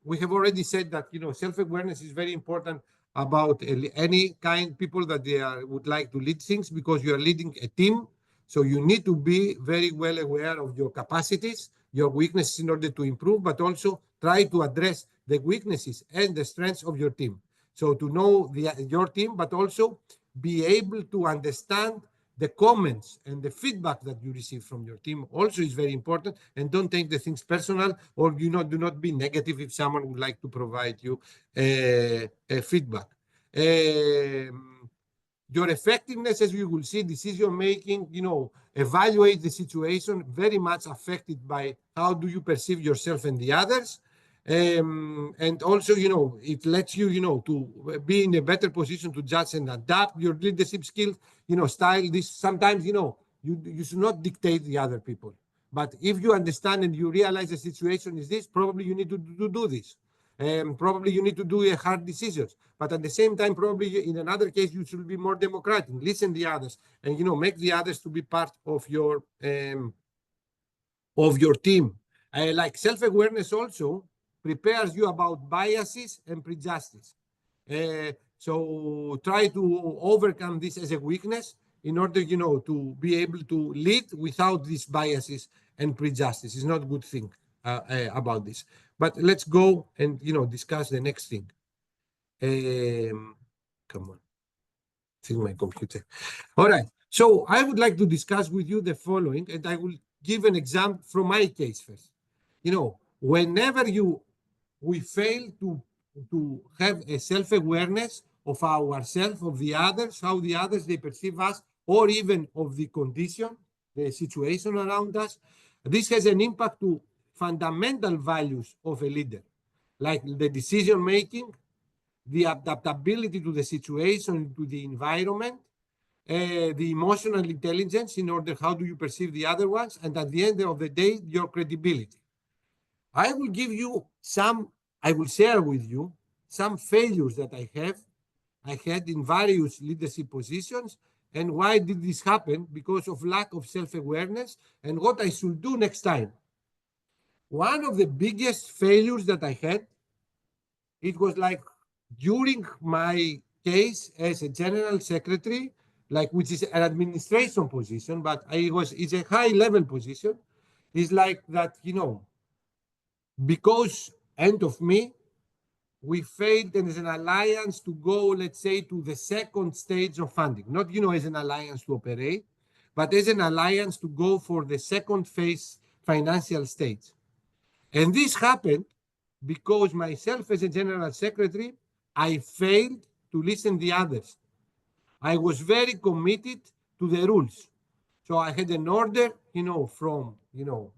we have already said that, self-awareness is very important about any kind people that would like to lead things, because you are leading a team. So you need to be very well aware of your capacities, your weaknesses in order to improve, but also try to address the weaknesses and the strengths of your team. So to know your team, but also be able to understand the comments and the feedback that you receive from your team also is very important. And don't take the things personal, or do not be negative if someone would like to provide you feedback. Your effectiveness, as we will see, decision making, evaluate the situation, very much affected by how do you perceive yourself and the others. And also, it lets you, to be in a better position to judge and adapt your leadership skills, style. This sometimes, you should not dictate the other people. But if you understand and you realize the situation is this, probably you need to do this. Probably you need to do hard decisions. But at the same time, probably in another case, you should be more democratic, listen to the others, and, make the others to be part of your team. Like self-awareness also prepares you about biases and prejudices. So try to overcome this as a weakness in order, to be able to lead without these biases and prejudices. It's not a good thing about this. But let's go and, discuss the next thing. Come on. I think my computer. All right. So I would like to discuss with you the following, and I will give an example from my case first. Whenever we fail to have a self-awareness of ourselves, of the others, how the others, they perceive us, or even of the condition, the situation around us, this has an impact to fundamental values of a leader, like the decision-making, the adaptability to the situation, to the environment, the emotional intelligence in order how do you perceive the other ones, and at the end of the day, your credibility. I will share with you some failures that I had in various leadership positions, and why did this happen? Because of lack of self-awareness, and what I should do next time. One of the biggest failures that I had, it was like during my case as a general secretary, which is an administration position, but it's a high level position. It's like that, because end of me, we failed as an alliance to go, let's say, to the second stage of funding. Not, as an alliance to operate, but as an alliance to go for the second phase financial stage. And this happened because myself as a general secretary, I failed to listen to the others. I was very committed to the rules. So I had an order, from,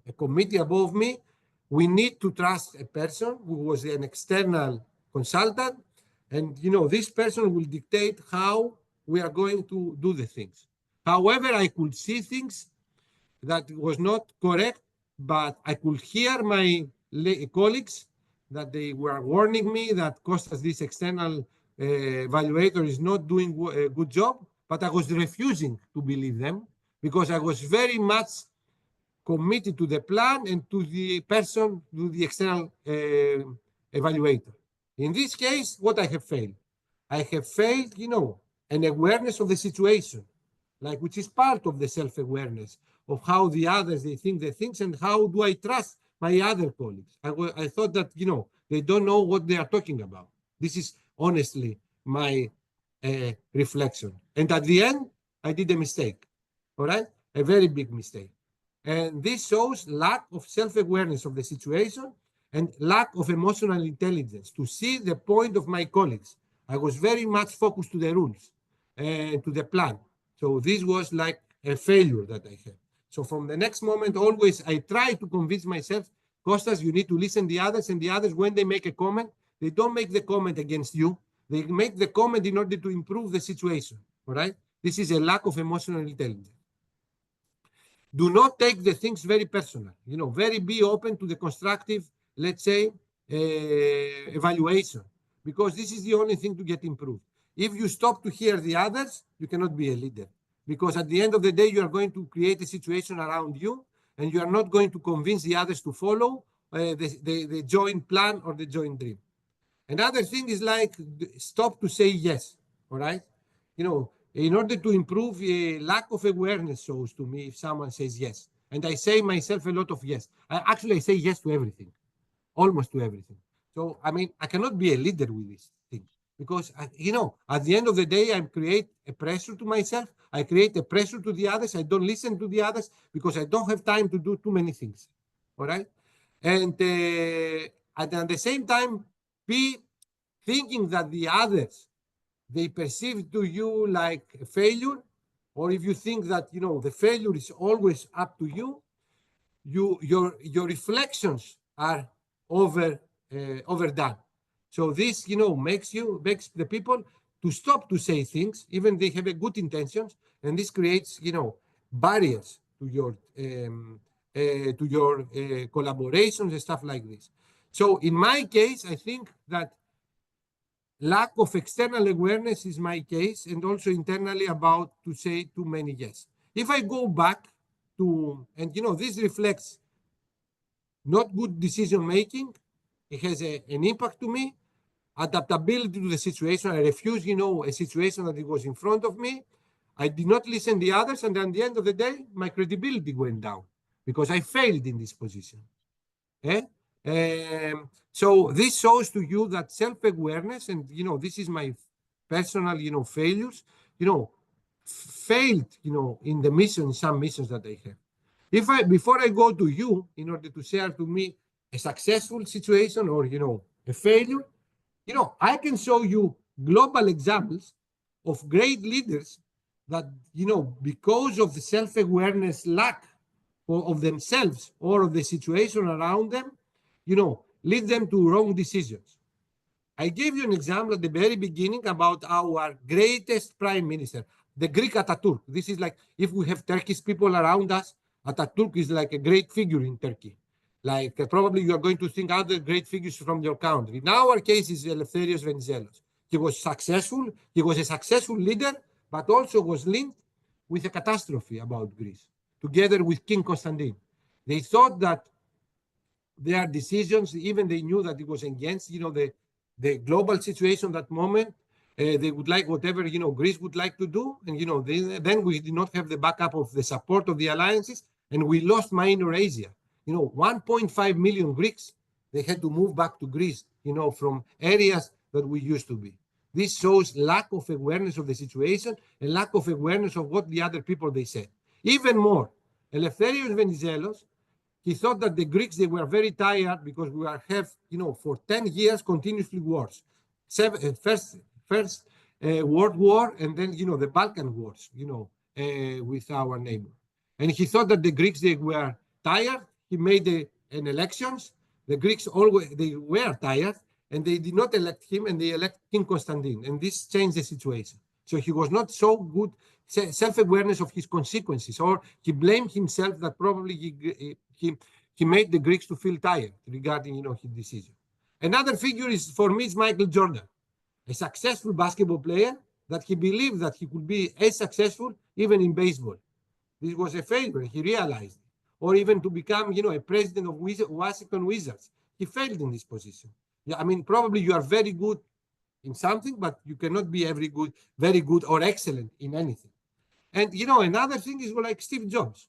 a committee above me. We need to trust a person who was an external consultant. And, this person will dictate how we are going to do the things. However, I could see things that was not correct, but I could hear my colleagues that they were warning me that Costas, this external evaluator, is not doing a good job, but I was refusing to believe them because I was very much committed to the plan and to the person, to the external evaluator. In this case, what I have failed? I have failed, an awareness of the situation, which is part of the self-awareness of how the others, they think the things, and how do I trust my other colleagues. I thought that, they don't know what they are talking about. This is honestly my reflection. And at the end, I did a mistake, all right? A very big mistake. And this shows lack of self-awareness of the situation and lack of emotional intelligence to see the point of my colleagues. I was very much focused to the rules and to the plan. So this was like a failure that I had. So from the next moment, always I try to convince myself, Costas, you need to listen to the others, and the others, when they make a comment, they don't make the comment against you. They make the comment in order to improve the situation, all right? This is a lack of emotional intelligence. Do not take the things very personal, very be open to the constructive, let's say, evaluation, because this is the only thing to get improved. If you stop to hear the others, you cannot be a leader, because at the end of the day, you are going to create a situation around you, and you are not going to convince the others to follow the joint plan or the joint dream. Another thing is stop to say yes, all right? In order to improve, a lack of awareness shows to me if someone says yes. And I say myself a lot of yes. I say yes to everything, almost to everything. So, I cannot be a leader with this thing because, at the end of the day, I create a pressure to myself. I create a pressure to the others. I don't listen to the others because I don't have time to do too many things, all right? And at the same time, be thinking that the others, they perceive to you like a failure, or if you think that, the failure is always up to you, your reflections are overdone. So this, makes the people to stop to say things, even they have a good intentions, and this creates, barriers to your collaborations and stuff like this. So in my case, I think that lack of external awareness is my case, and also internally about to say too many yes. If I go back to, and this reflects not good decision making, it has an impact to me, adaptability to the situation. I refuse, a situation that it was in front of me. I did not listen to the others, and at the end of the day, my credibility went down because I failed in this position. So this shows to you that self-awareness, and this is my personal failures, failed in the mission, some missions that I have. Before I go to you, in order to share to me a successful situation or a failure, I can show you global examples of great leaders that because of the self-awareness lack of themselves or of the situation around them, lead them to wrong decisions. I gave you an example at the very beginning about our greatest prime minister, the Greek Ataturk. This is like, if we have Turkish people around us, Ataturk is like a great figure in Turkey. Probably you are going to think other great figures from your country. In our case, is Eleftherios Venizelos. He was successful. He was a successful leader, but also was linked with a catastrophe about Greece, together with King Constantine. They thought that their decisions, even they knew that it was against, the global situation at that moment. They would like whatever, Greece would like to do. And, then we did not have the backup of the support of the alliances, and we lost Minor Asia. 1.5 million Greeks, they had to move back to Greece from areas that we used to be. This shows lack of awareness of the situation and lack of awareness of what the other people they said. Even more, Eleftherios Venizelos, he thought that the Greeks, they were very tired because we have, for 10 years continuously wars. First World War, and then, the Balkan Wars, with our neighbor. And he thought that the Greeks, they were tired. He made an elections. The Greeks they were tired, and they did not elect him, and they elect King Constantine. And this changed the situation. So he was not so good self-awareness of his consequences, or he blamed himself that probably he made the Greeks to feel tired regarding, his decision. Another figure is, for me, is Michael Jordan, a successful basketball player that he believed that he could be as successful even in baseball. This was a failure, he realized. Or even to become, a president of Washington Wizards. He failed in this position. Yeah, I mean, probably you are very good in something, but you cannot be very good or excellent in anything. And, another thing is like Steve Jobs.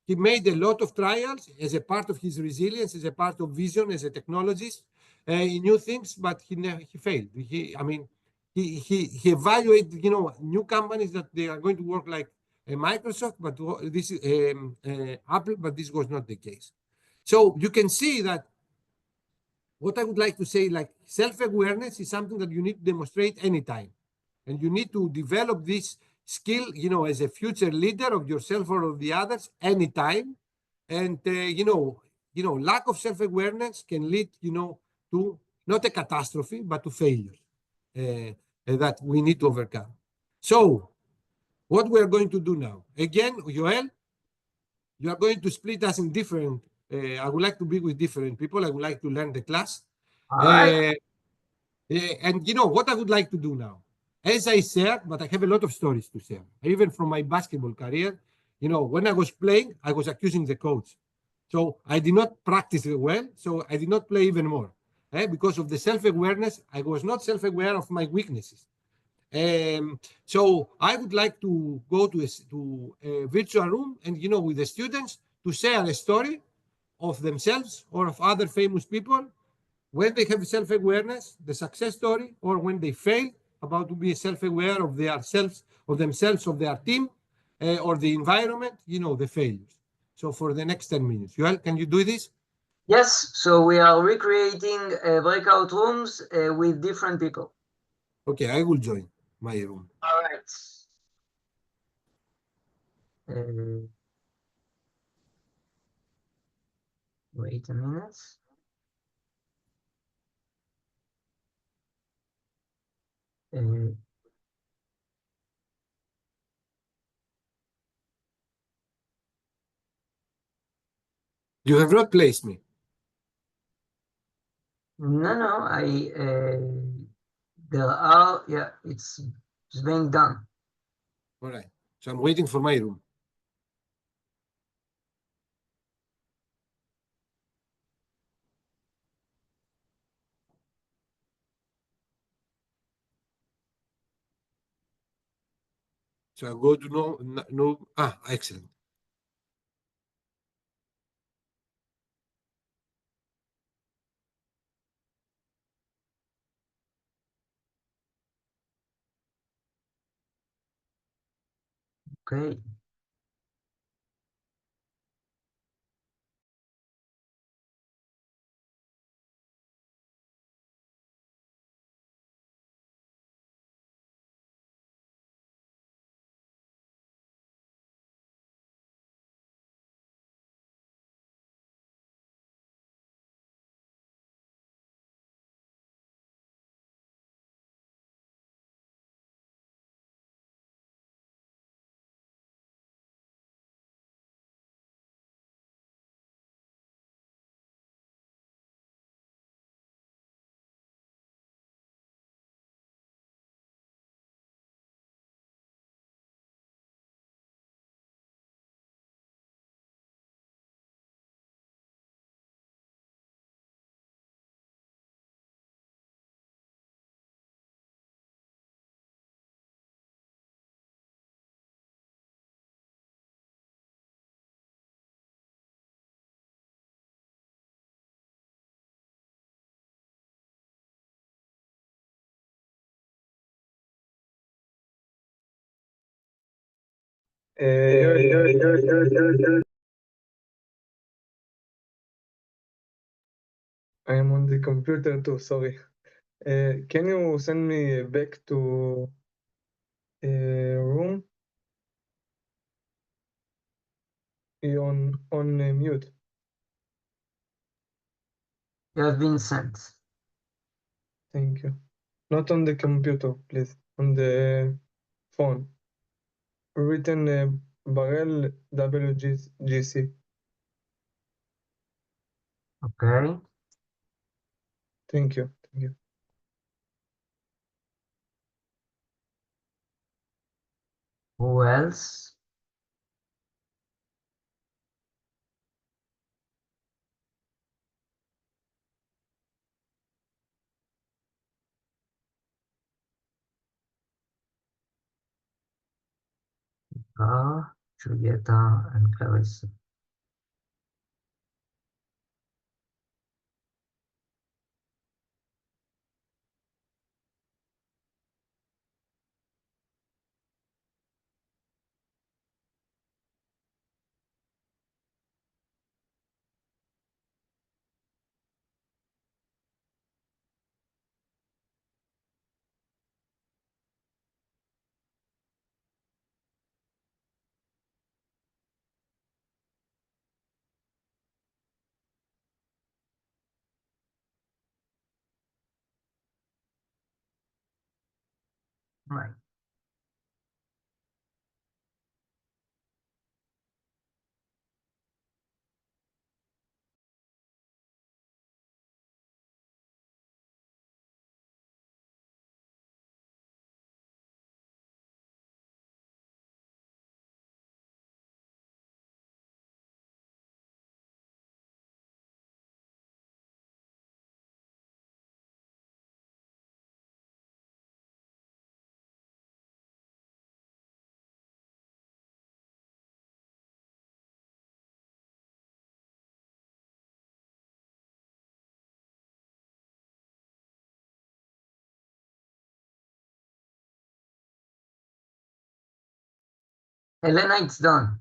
He made a lot of trials as a part of his resilience, as a part of vision, as a technologist, in new things, but he failed. He evaluated, new companies that they are going to work like Microsoft, but this is Apple, but this was not the case. So you can see that what I would like to say, like self-awareness is something that you need to demonstrate anytime. And you need to develop this skill, as a future leader of yourself or of the others anytime. And, lack of self-awareness can lead, to not a catastrophe, but to failure that we need to overcome. So what we are going to do now, again, Joel, you are going to split us in different, I would like to be with different people. I would like to learn the class. All right. And what I would like to do now, as I said, but I have a lot of stories to share, even from my basketball career. When I was playing, I was accusing the coach. So I did not practice it well, so I did not play even more. Because of the self-awareness, I was not self-aware of my weaknesses. So I would like to go to a virtual room and, with the students to share a story of themselves or of other famous people when they have self-awareness, the success story, or when they fail, about to be self-aware of themselves, of their team, or the environment, the failures. So for the next 10 minutes, Joel, can you do this? Yes, so we are recreating breakout rooms with different people. Okay, I will join my room. All right. Wait a minute. You have not placed me. No, there are, yeah, it's being done. All right. So I'm waiting for my room. So I go to excellent. Okay. I am on the computer too, sorry. Can you send me back to room? You're on mute. You have been sent. Thank you. Not on the computer, please. On the phone. Written Barrel WGC. Okay. Thank you. Thank you. Who else? Julieta, and Clarissa. Right. Elena, it's done.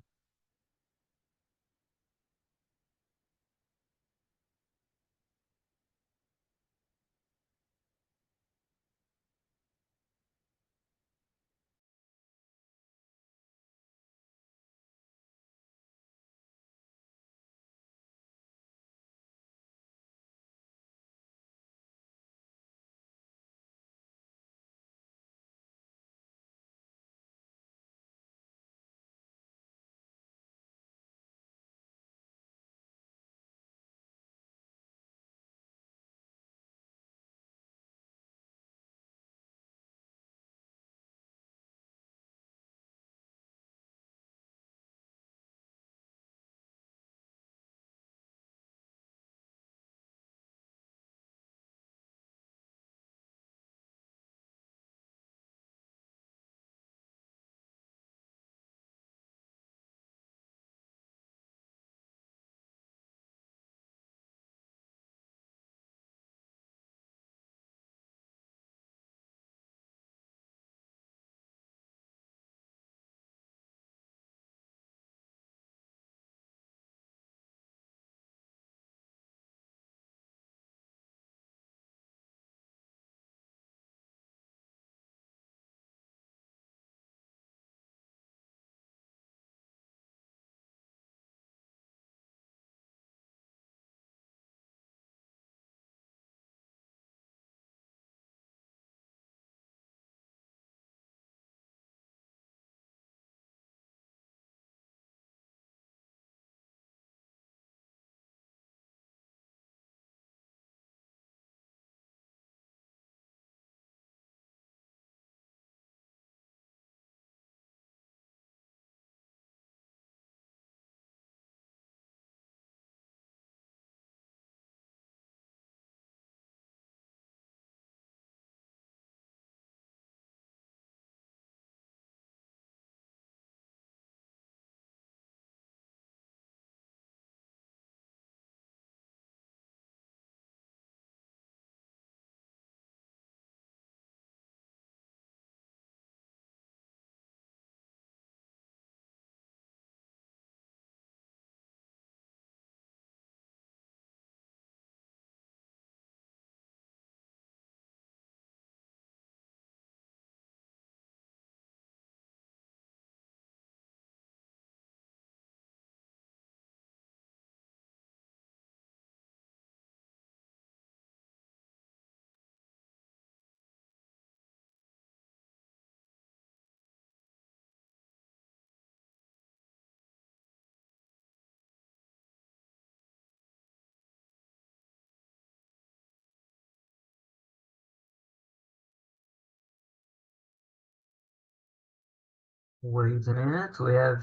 Wait a minute, we have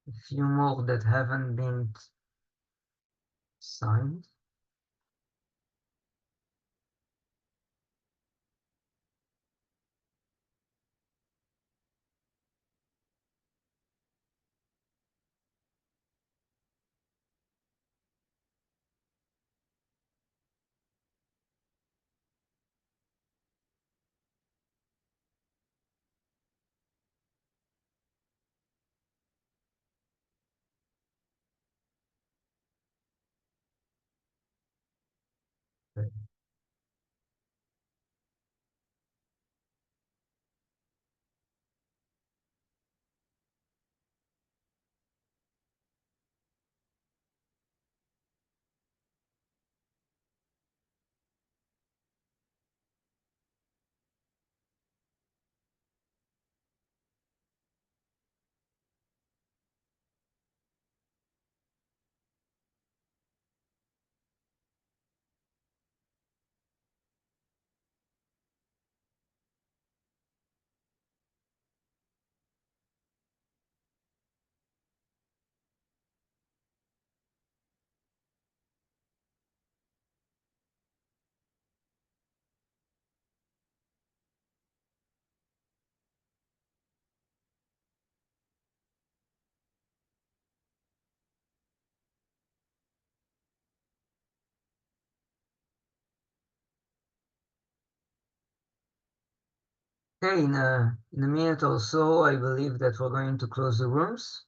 a few more that haven't been signed. Okay, in a minute or so, I believe that we're going to close the rooms.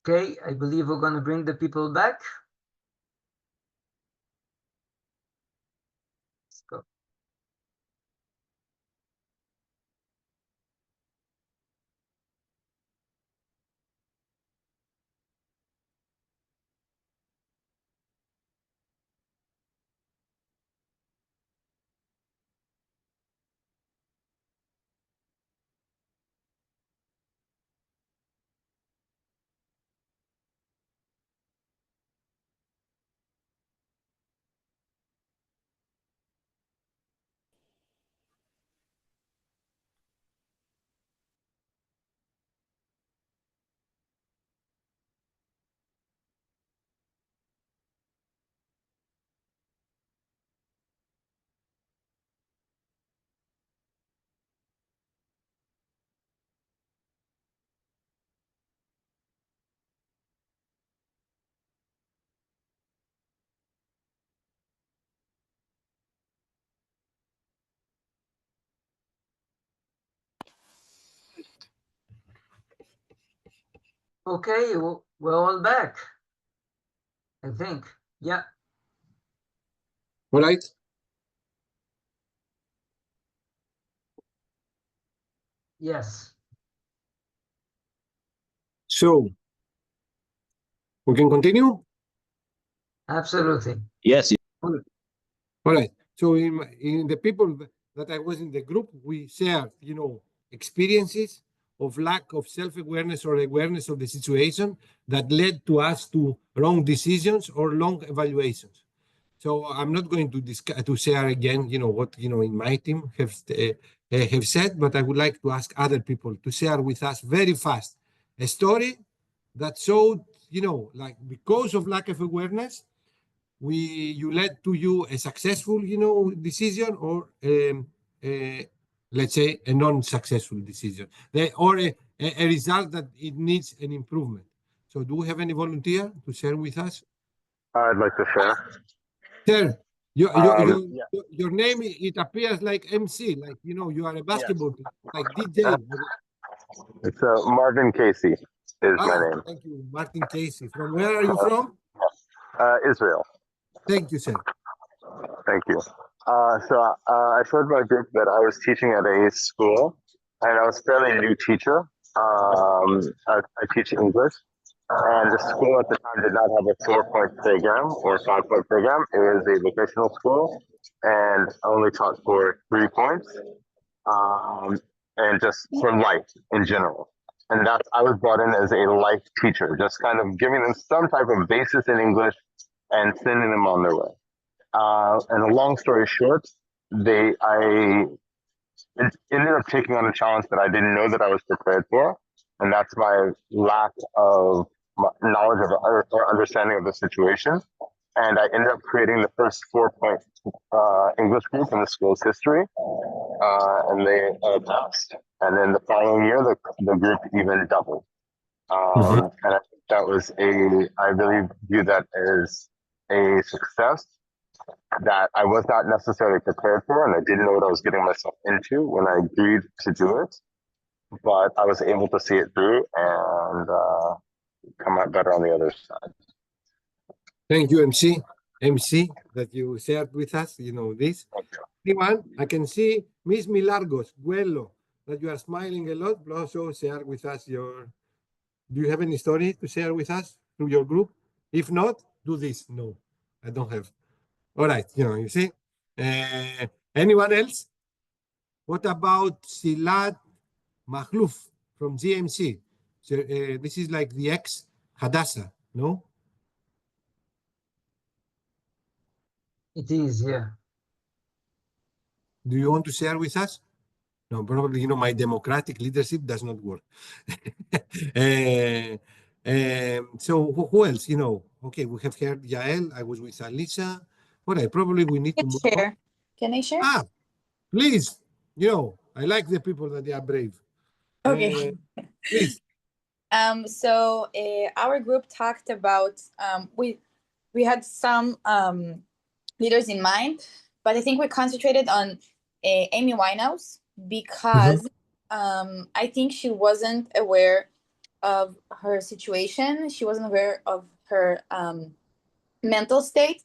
Okay, I believe we're going to bring the people back. Let's go. Okay, we're all back, I think. Yeah. All right. Yes. So we can continue? Absolutely. Yes. All right. So in the people that I was in the group, we shared, experiences of lack of self-awareness or awareness of the situation that led to us to wrong decisions or long evaluations. So I'm not going to share again, what, in my team have said, but I would like to ask other people to share with us very fast a story that showed, like because of lack of awareness, you led to you a successful, decision or let's say a non-successful decision, or a result that it needs an improvement. So do we have any volunteer to share with us? I'd like to share. Sir, Yeah. your name, it appears like MC, like, you are a basketball player, like DJ. It's Marvin Casey is my name. Thank you, Martin Casey. From where are you from? Israel. Thank you, sir. Thank you. So I showed my group that I was teaching at a school, and I was a fairly new teacher. I teach English, and the school at the time did not have a 4-point program or 5-point program. It was a vocational school, and only taught for 3 points, and just for life in general. And I was brought in as a life teacher, just kind of giving them some type of basis in English and sending them on their way. And a long story short, I ended up taking on a challenge that I didn't know that I was prepared for, and that's my lack of knowledge of or understanding of the situation. And I ended up creating the first 4-point English group in the school's history, and they passed. And then the following year, the group even doubled. And I think that was I really view that as a success that I was not necessarily prepared for, and I didn't know what I was getting myself into when I agreed to do it. But I was able to see it through and come out better on the other side. Thank you, MC, that you shared with us, this. Anyone, I can see Miss Milargos, Guello, that you are smiling a lot, but also share with us do you have any story to share with us through your group? If not, do this. No, I don't have. All right, you see. Anyone else? What about Silat Makhlouf from GMC? So, this is like the ex-Hadassah, no? It is, yeah. Do you want to share with us? No, probably, my democratic leadership does not work. So who else, Okay, we have heard Yael. I was with Alisa. All right, probably we need to move on. Can I share? Please. I like the people that they are brave. Okay. Please. So our group talked about we had some leaders in mind, but I think we concentrated on Amy Winehouse because I think she wasn't aware of her situation. She wasn't aware of her mental state.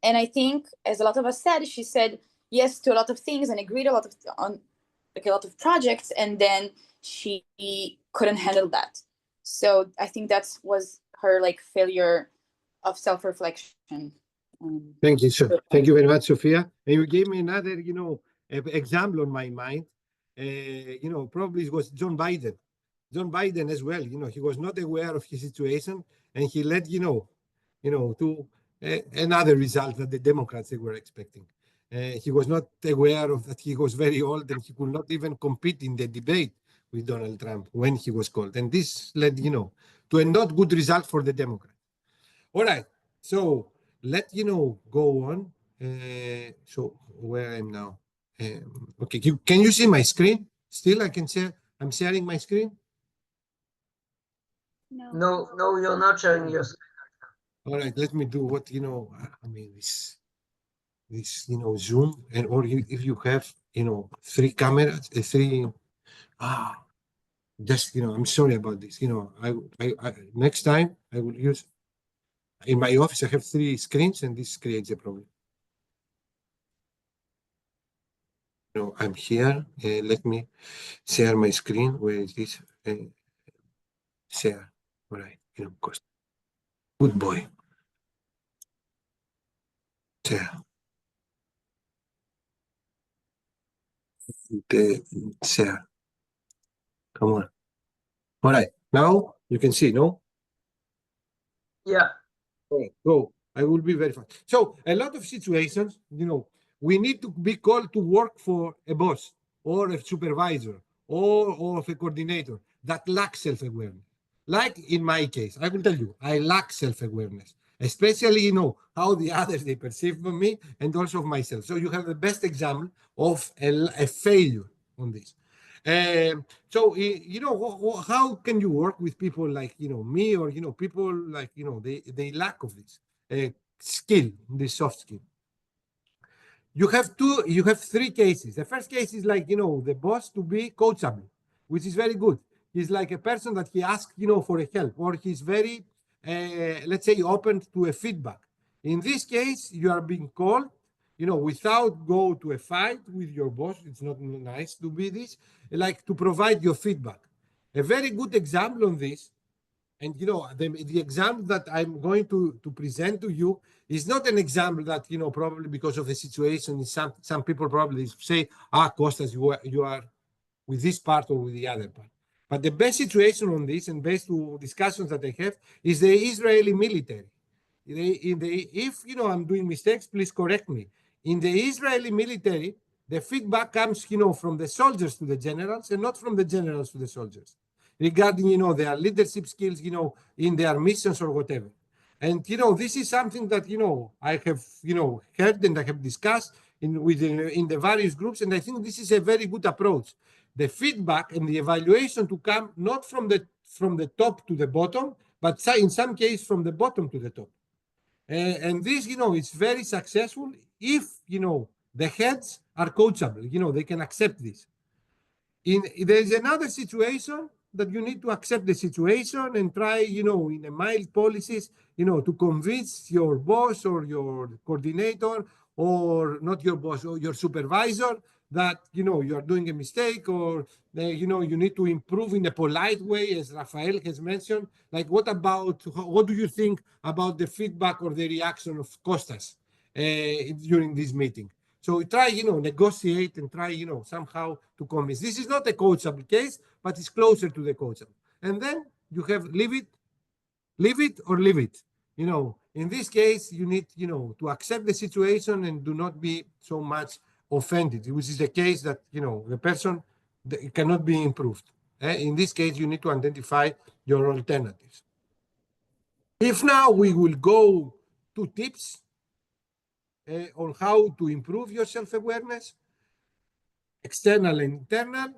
And I think, as a lot of us said, she said yes to a lot of things and agreed on a lot of projects, and then she couldn't handle that. So I think that was her failure of self-reflection. Thank you, sir. Thank you very much, Sophia. And you gave me another, example on my mind. Probably it was John Biden. John Biden as well. He was not aware of his situation, and he led, to another result that the Democrats were expecting. He was not aware of that he was very old and he could not even compete in the debate with Donald Trump when he was called. And this led, to a not good result for the Democrats. All right. So let go on. So where I am now. Okay. Can you see my screen? Still, I can share. I'm sharing my screen. No, you're not sharing your screen. All right, let me do what, I mean, this, Zoom, or if you have, 3 cameras, just, I'm sorry about this. I next time I will use, in my office, I have 3 screens and this creates a problem. I'm here. Let me share my screen. Where is this? Share. All right, of course. Good boy. Share. Share. Come on. All right. Now you can see, no? Yeah. All right. Go. I will be very fast. So a lot of situations, we need to be called to work for a boss or a supervisor or a coordinator that lacks self-awareness. Like in my case, I will tell you, I lack self-awareness, especially, how the others, they perceive of me and also of myself. So you have the best example of a failure on this. So, how can you work with people like, me or, people like, they lack of this skill, this soft skill? You have three cases. The first case is like, the boss to be coachable, which is very good. He's like a person that he asks, for a help, or he's very, let's say, open to a feedback. In this case, you are being called, without go to a fight with your boss. It's not nice to be this, like to provide your feedback. A very good example on this, and the example that I'm going to present to you is not an example that, probably because of the situation, some people probably say, Kostas, you are with this part or with the other part. But the best situation on this, and based on discussions that I have, is the Israeli military. If I'm doing mistakes, please correct me. In the Israeli military, the feedback comes, from the soldiers to the generals, and not from the generals to the soldiers, regarding, their leadership skills, in their missions or whatever. And, this is something that, I have, heard and I have discussed in the various groups. And I think this is a very good approach. The feedback and the evaluation to come not from the top to the bottom, but in some cases from the bottom to the top. And this, it's very successful if, the heads are coachable, they can accept this. There is another situation that you need to accept the situation and try, in a mild policies, to convince your boss or your coordinator, or not your boss, or your supervisor, that, you are doing a mistake, or, you need to improve in a polite way, as Rafael has mentioned. Like, what do you think about the feedback or the reaction of Kostas during this meeting? So try, negotiate and try, somehow to convince. This is not a coachable case, but it's closer to the coachable. And then you have leave it or leave it. In this case, you need, to accept the situation and do not be so much offended, which is the case that, the person cannot be improved. In this case, you need to identify your alternatives. If now we will go to tips on how to improve your self-awareness, external and internal.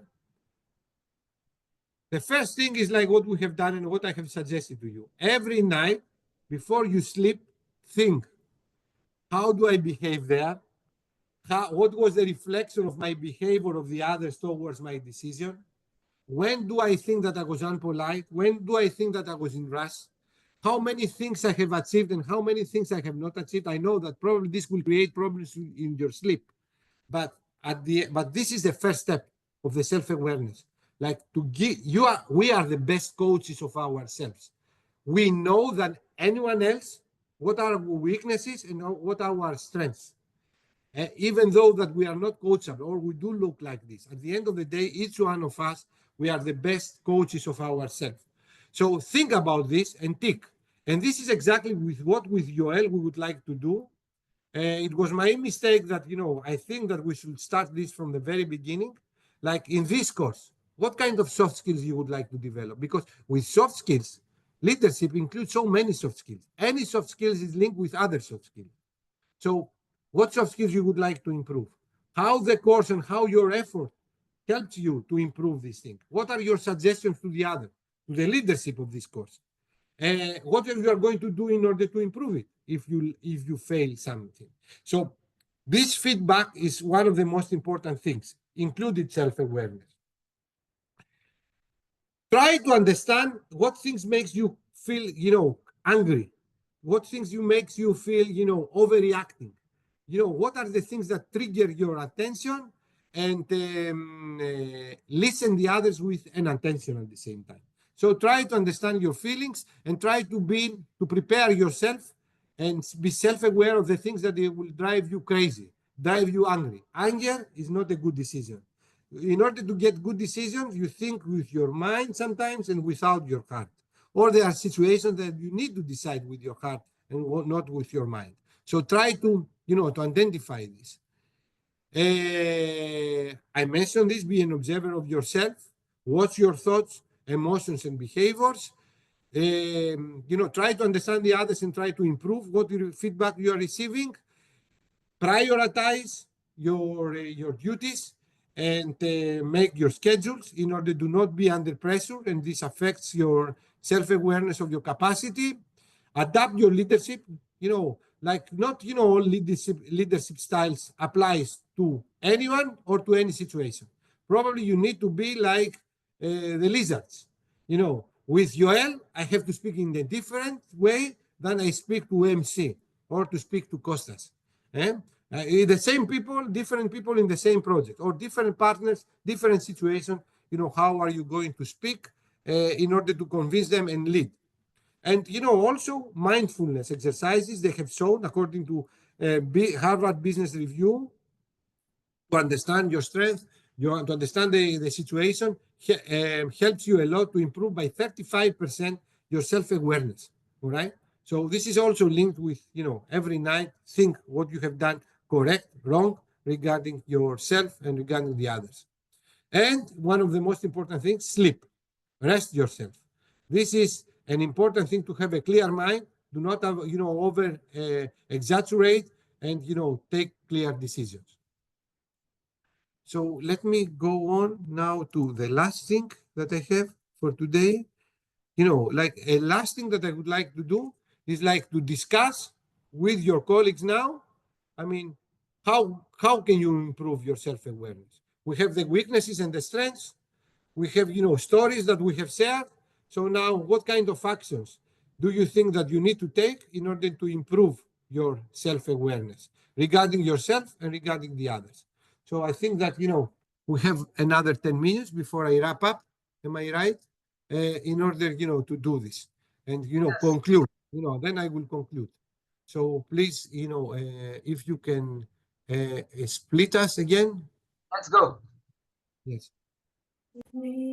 The first thing is like what we have done and what I have suggested to you. Every night before you sleep, think, how do I behave there? What was the reflection of my behavior of the others towards my decision? When do I think that I was unpolite? When do I think that I was in rush? How many things I have achieved and how many things I have not achieved? I know that probably this will create problems in your sleep, but this is the first step of the self-awareness. Like we are the best coaches of ourselves. We know that anyone else, what are our weaknesses and what are our strengths. Even though that we are not coachable or we do look like this, at the end of the day, each one of us, we are the best coaches of ourselves. So think about this and tick. And this is exactly with Yoel we would like to do. It was my mistake that, I think that we should start this from the very beginning. Like in this course, what kind of soft skills you would like to develop? Because with soft skills, leadership includes so many soft skills. Any soft skills is linked with other soft skills. So what soft skills you would like to improve? How the course and how your effort helps you to improve these things? What are your suggestions to the leadership of this course? What you are going to do in order to improve it if you fail something? So this feedback is one of the most important things, including self-awareness. Try to understand what things makes you feel, angry. What things makes you feel, overreacting. What are the things that trigger your attention, and listen the others with an attention at the same time. So try to understand your feelings and try to prepare yourself and be self-aware of the things that will drive you crazy, drive you angry. Anger is not a good decision. In order to get good decisions, you think with your mind sometimes and without your heart. Or there are situations that you need to decide with your heart and not with your mind. So try to, to identify this. I mentioned this, be an observer of yourself, watch your thoughts, emotions, and behaviors. Try to understand the others and try to improve what feedback you are receiving. Prioritize your duties and make your schedules in order to not be under pressure, and this affects your self-awareness of your capacity. Adapt your leadership, like not, all leadership styles applies to anyone or to any situation. Probably you need to be like the lizards. With Joel, I have to speak in a different way than I speak to MC or to speak to Costas. The same people, different people in the same project, or different partners, different situation. How are you going to speak in order to convince them and lead? And also mindfulness exercises, they have shown, according to Harvard Business Review, to understand your strength, to understand the situation, helps you a lot to improve by 35% your self-awareness. All right. So this is also linked with, every night, think what you have done correct, wrong, regarding yourself and regarding the others. And one of the most important things, sleep, rest yourself. This is an important thing, to have a clear mind. Do not have, over exaggerate, and, take clear decisions. So let me go on now to the last thing that I have for today. Like a last thing that I would like to do is like to discuss with your colleagues now. I mean, how can you improve your self-awareness? We have the weaknesses and the strengths. We have, stories that we have shared. So now, what kind of actions do you think that you need to take in order to improve your self-awareness regarding yourself and regarding the others? So I think that, we have another 10 minutes before I wrap up. Am I right? In order, to do this and, Yes. conclude, then I will conclude. So please, if you can split us again. Let's go. Yes. Who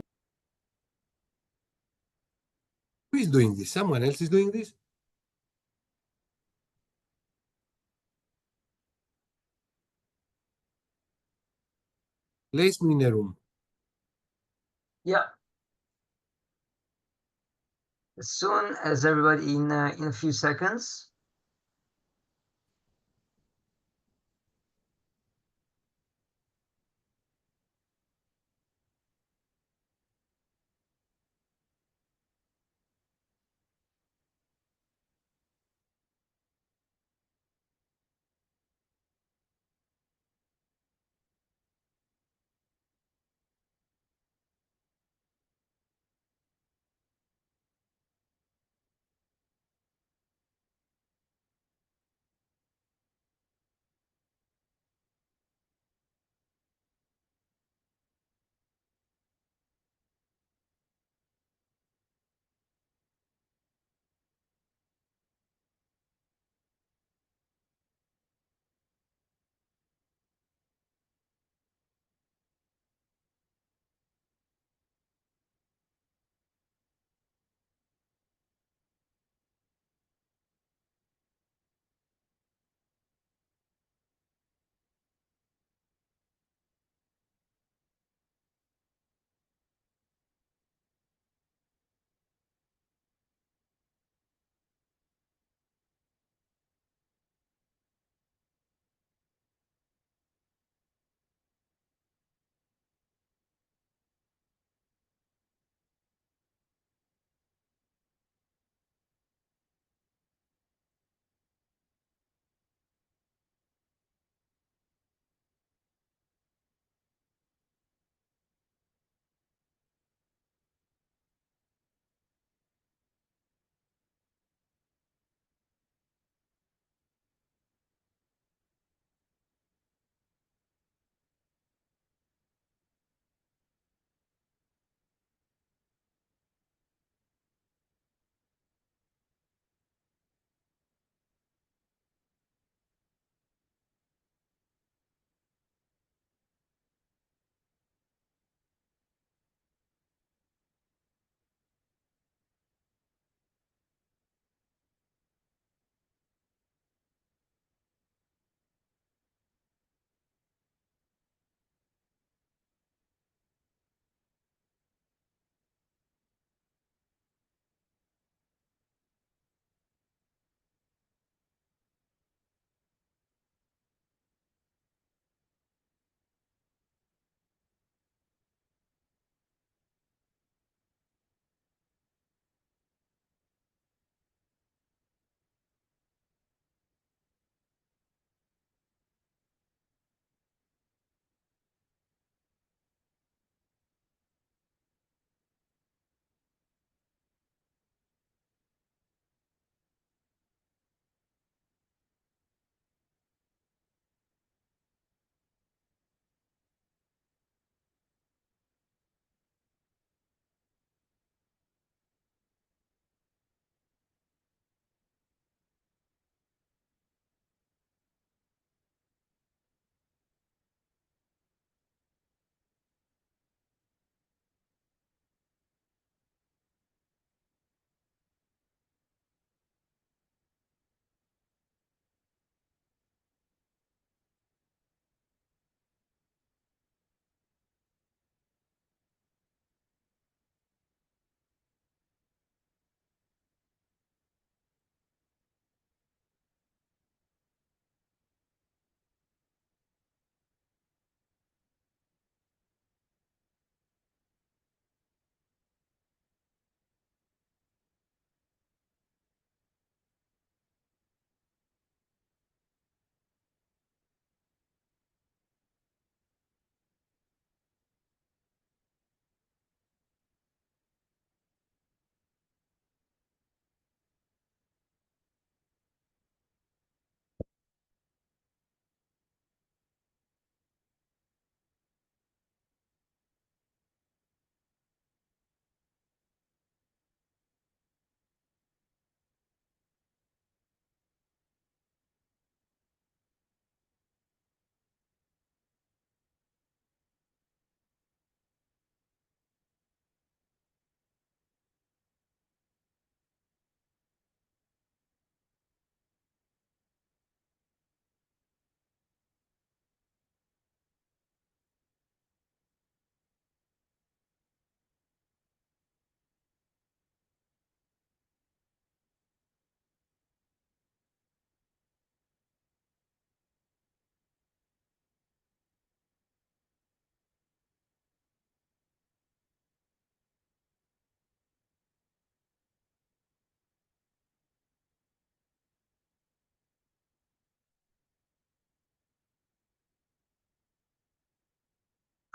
is doing this? Someone else is doing this? Place me in a room. Yeah. As soon as everybody in a few seconds.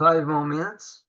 5 more minutes.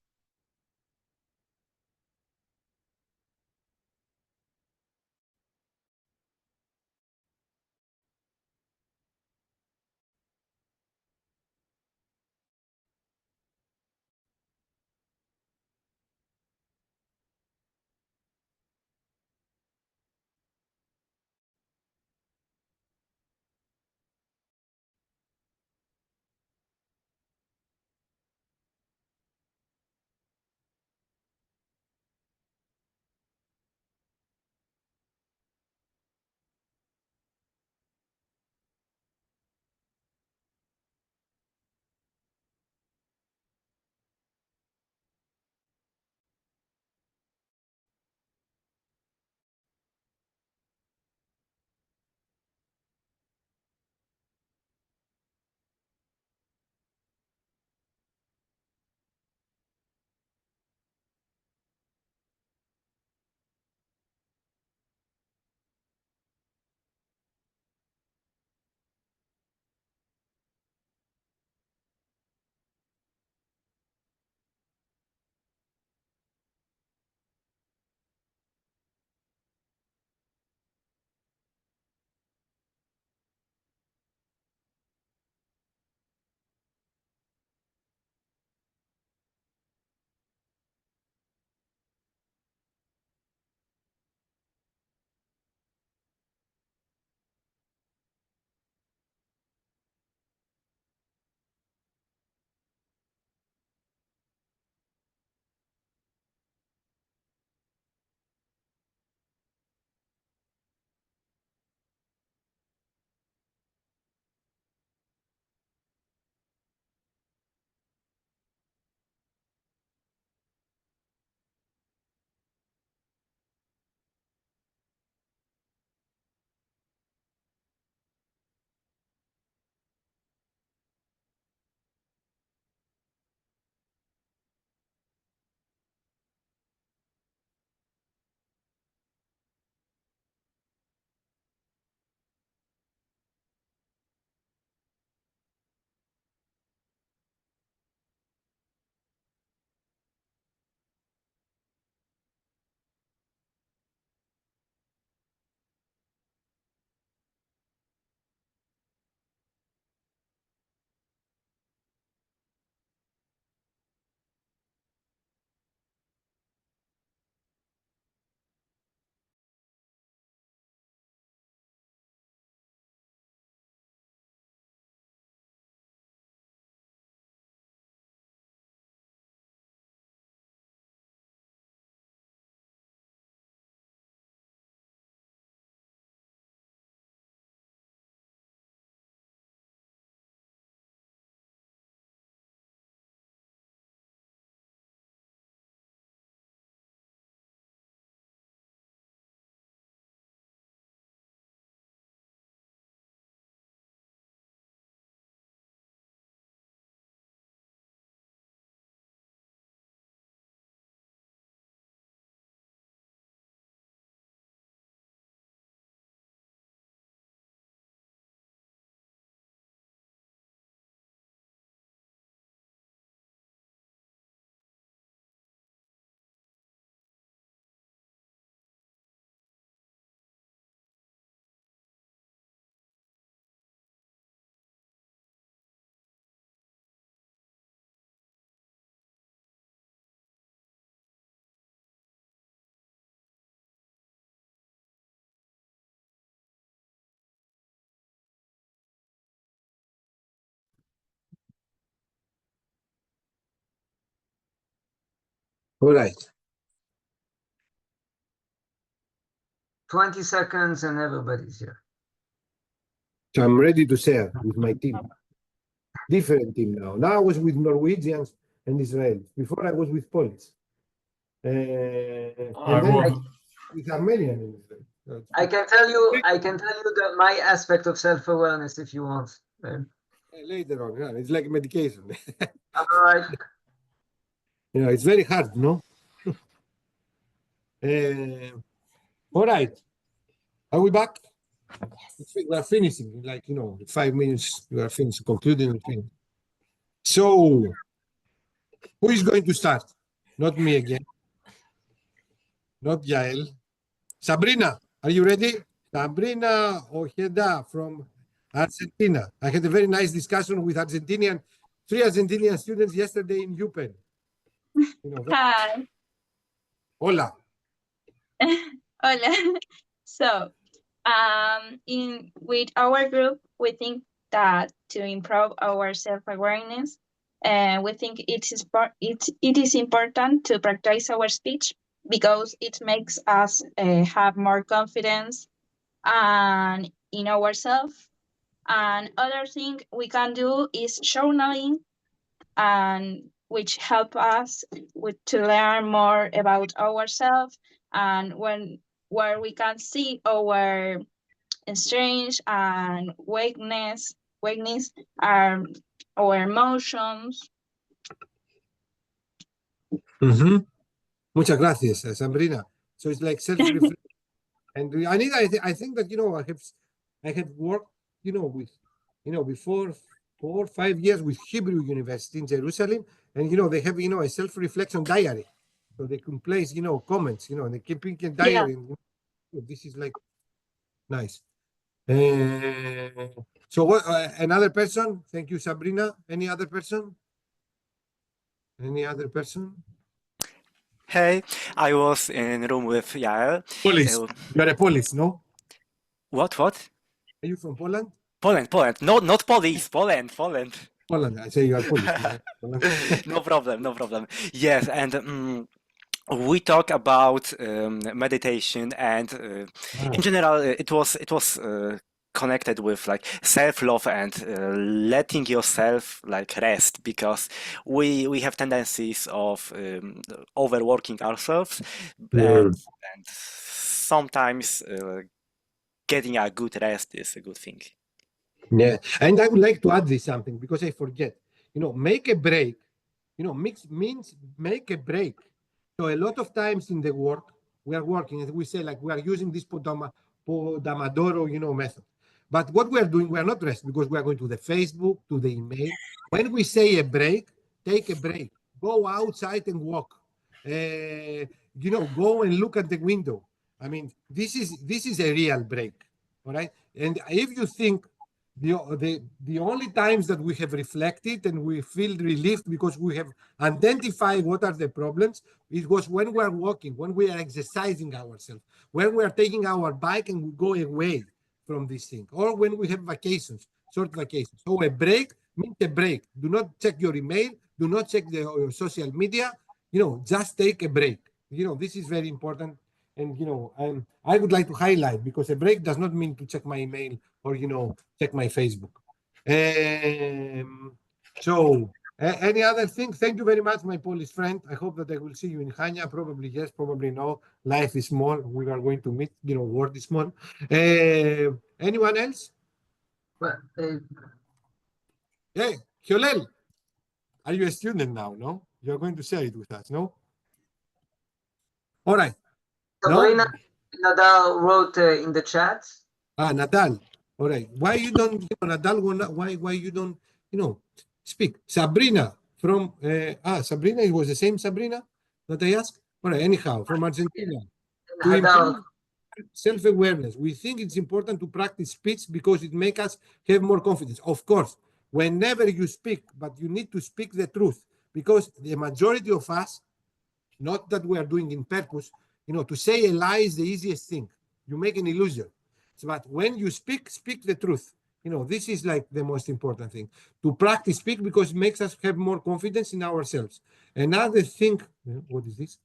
All right. 20 seconds and everybody's here. So I'm ready to share with my team. Different team now. Now I was with Norwegians and Israelis. Before I was with Polish. And then with Armenian in Israel. I can tell you that my aspect of self-awareness if you want. Later on, yeah, it's like medication. All right. Yeah, it's very hard, no? All right. Are we back? Yes. We are finishing, like, 5 minutes, we are finished, concluding. So, Who is going to start? Not me again. Not Yael. Sabrina, are you ready? Sabrina Ojeda from Argentina. I had a very nice discussion with three Argentinian students yesterday in UPenn. Hi. Hola. Hola. So, with our group, we think that to improve our self-awareness, we think it is important to practice our speech because it makes us have more confidence and in ourselves. And other thing we can do is journaling, and which help us to learn more about ourselves and where we can see our strengths and weakness are our emotions. Muchas gracias, Sabrina. So it's like self-reflection. And Anita, I think that I have worked with before 4 or 5 years with Hebrew University in Jerusalem, and they have a self-reflection diary, so they can place comments, and they keep a diary. Yeah. This is like nice. So what? Another person? Thank you, Sabrina. Any other person? Any other person? Hey, I was in a room with Yael. Polish. You're a Polish, no? What? Are you from Poland? Poland. No, not police. Poland. Poland. I say you are Polish. No problem. Yes, and we talk about meditation, and in general, it was connected with like self-love and letting yourself like rest, because we have tendencies of overworking ourselves, and sometimes getting a good rest is a good thing. Yeah, and I would like to add this something because I forget. Make a break. Means make a break. So a lot of times in the work we are working, and we say like we are using this Pomodoro, method. But what we are doing, we are not resting because we are going to the Facebook, to the email. When we say a break, take a break. Go outside and walk. Go and look at the window. I mean, this is a real break. All right. And if you think the only times that we have reflected and we feel relieved because we have identified what are the problems, it was when we are walking, when we are exercising ourselves, when we are taking our bike and we go away from this thing, or when we have vacations, short vacations. So a break means a break. Do not check your email. Do not check your social media. Just take a break. This is very important. And I would like to highlight, because a break does not mean to check my email or check my Facebook. So any other thing? Thank you very much, my Polish friend. I hope that I will see you in Hania. Probably yes, probably no. Life is small. We are going to meet. World is small. Anyone else? Well, Hey, Hiolel, are you a student now? No, you're going to share it with us. No. All right. Sabrina, Nadal wrote in the chat. Nadal. All right. Why you don't, Nadal? Why you don't, speak? Sabrina from Sabrina. It was the same Sabrina that I asked. All right. Anyhow, from Argentina. To improve self-awareness, we think it's important to practice speech because it makes us have more confidence. Of course, whenever you speak, but you need to speak the truth, because the majority of us, not that we are doing in purpose, to say a lie is the easiest thing. You make an illusion. But when you speak the truth. This is like the most important thing. To practice speak because it makes us have more confidence in ourselves. Another thing, what is this?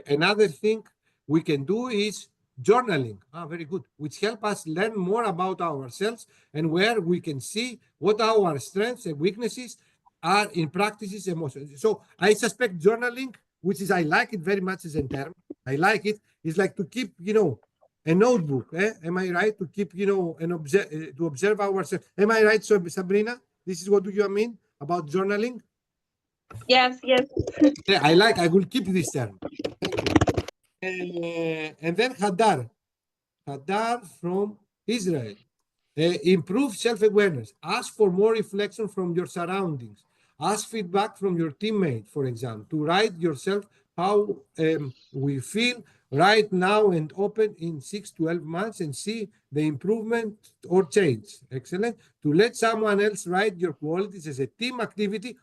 Another thing we can do is journaling. Very good. Which help us learn more about ourselves and where we can see what our strengths and weaknesses are in practices, emotions. So I suspect journaling, which is I like it very much as a term. I like it. It's like to keep, a notebook. Am I right? To keep, to observe ourselves. Am I right, Sabrina? This is what do you mean about journaling? Yes. Yeah, I will keep this term. And then Hadar from Israel. Improve self-awareness. Ask for more reflection from your surroundings. Ask feedback from your teammate, for example, to write yourself how we feel right now and open in 6 to 12 months and see the improvement or change. Excellent. To let someone else write your qualities as a team activity.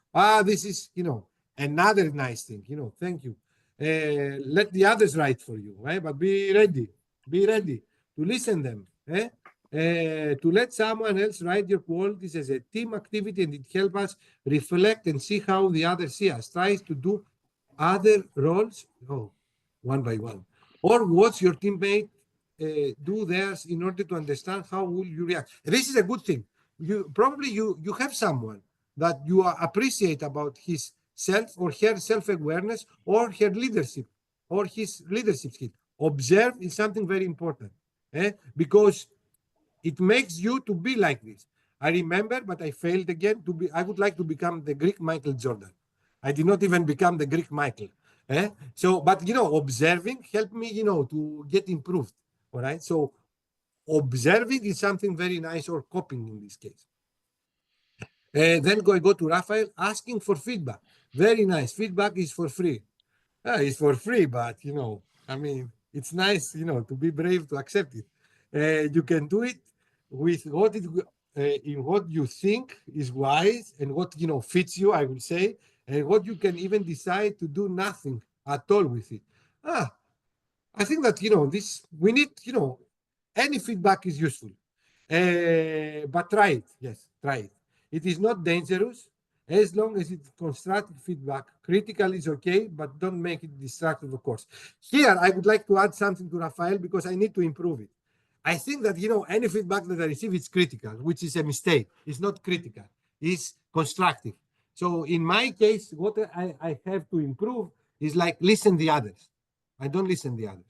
This is, another nice thing, thank you. Let the others write for you, right? But be ready to listen them. To let someone else write your qualities as a team activity, and it helps us reflect and see how the others see us. Try to do other roles, one by one, or watch your teammate do theirs in order to understand how will you react. This is a good thing. You have someone that you appreciate about his self or her self-awareness or her leadership or his leadership skill. Observe is something very important, because it makes you to be like this. I remember, but I failed again I would like to become the Greek Michael Jordan. I did not even become the Greek Michael. So, but observing helped me, to get improved. All right. So observing is something very nice, or copying in this case. Then go to Raphael, asking for feedback. Very nice. Feedback is for free. It's for free, but it's nice, to be brave to accept it. You can do it with in what you think is wise and what fits you, I will say, and what you can even decide to do nothing at all with it. I think that we need any feedback is useful, but try it. Yes, try it. It is not dangerous as long as it's constructive feedback. Critical is okay, but don't make it destructive, of course. Here, I would like to add something to Raphael because I need to improve it. I think that, any feedback that I receive is critical, which is a mistake. It's not critical. It's constructive. So in my case, what I have to improve is like listen the others. I don't listen the others,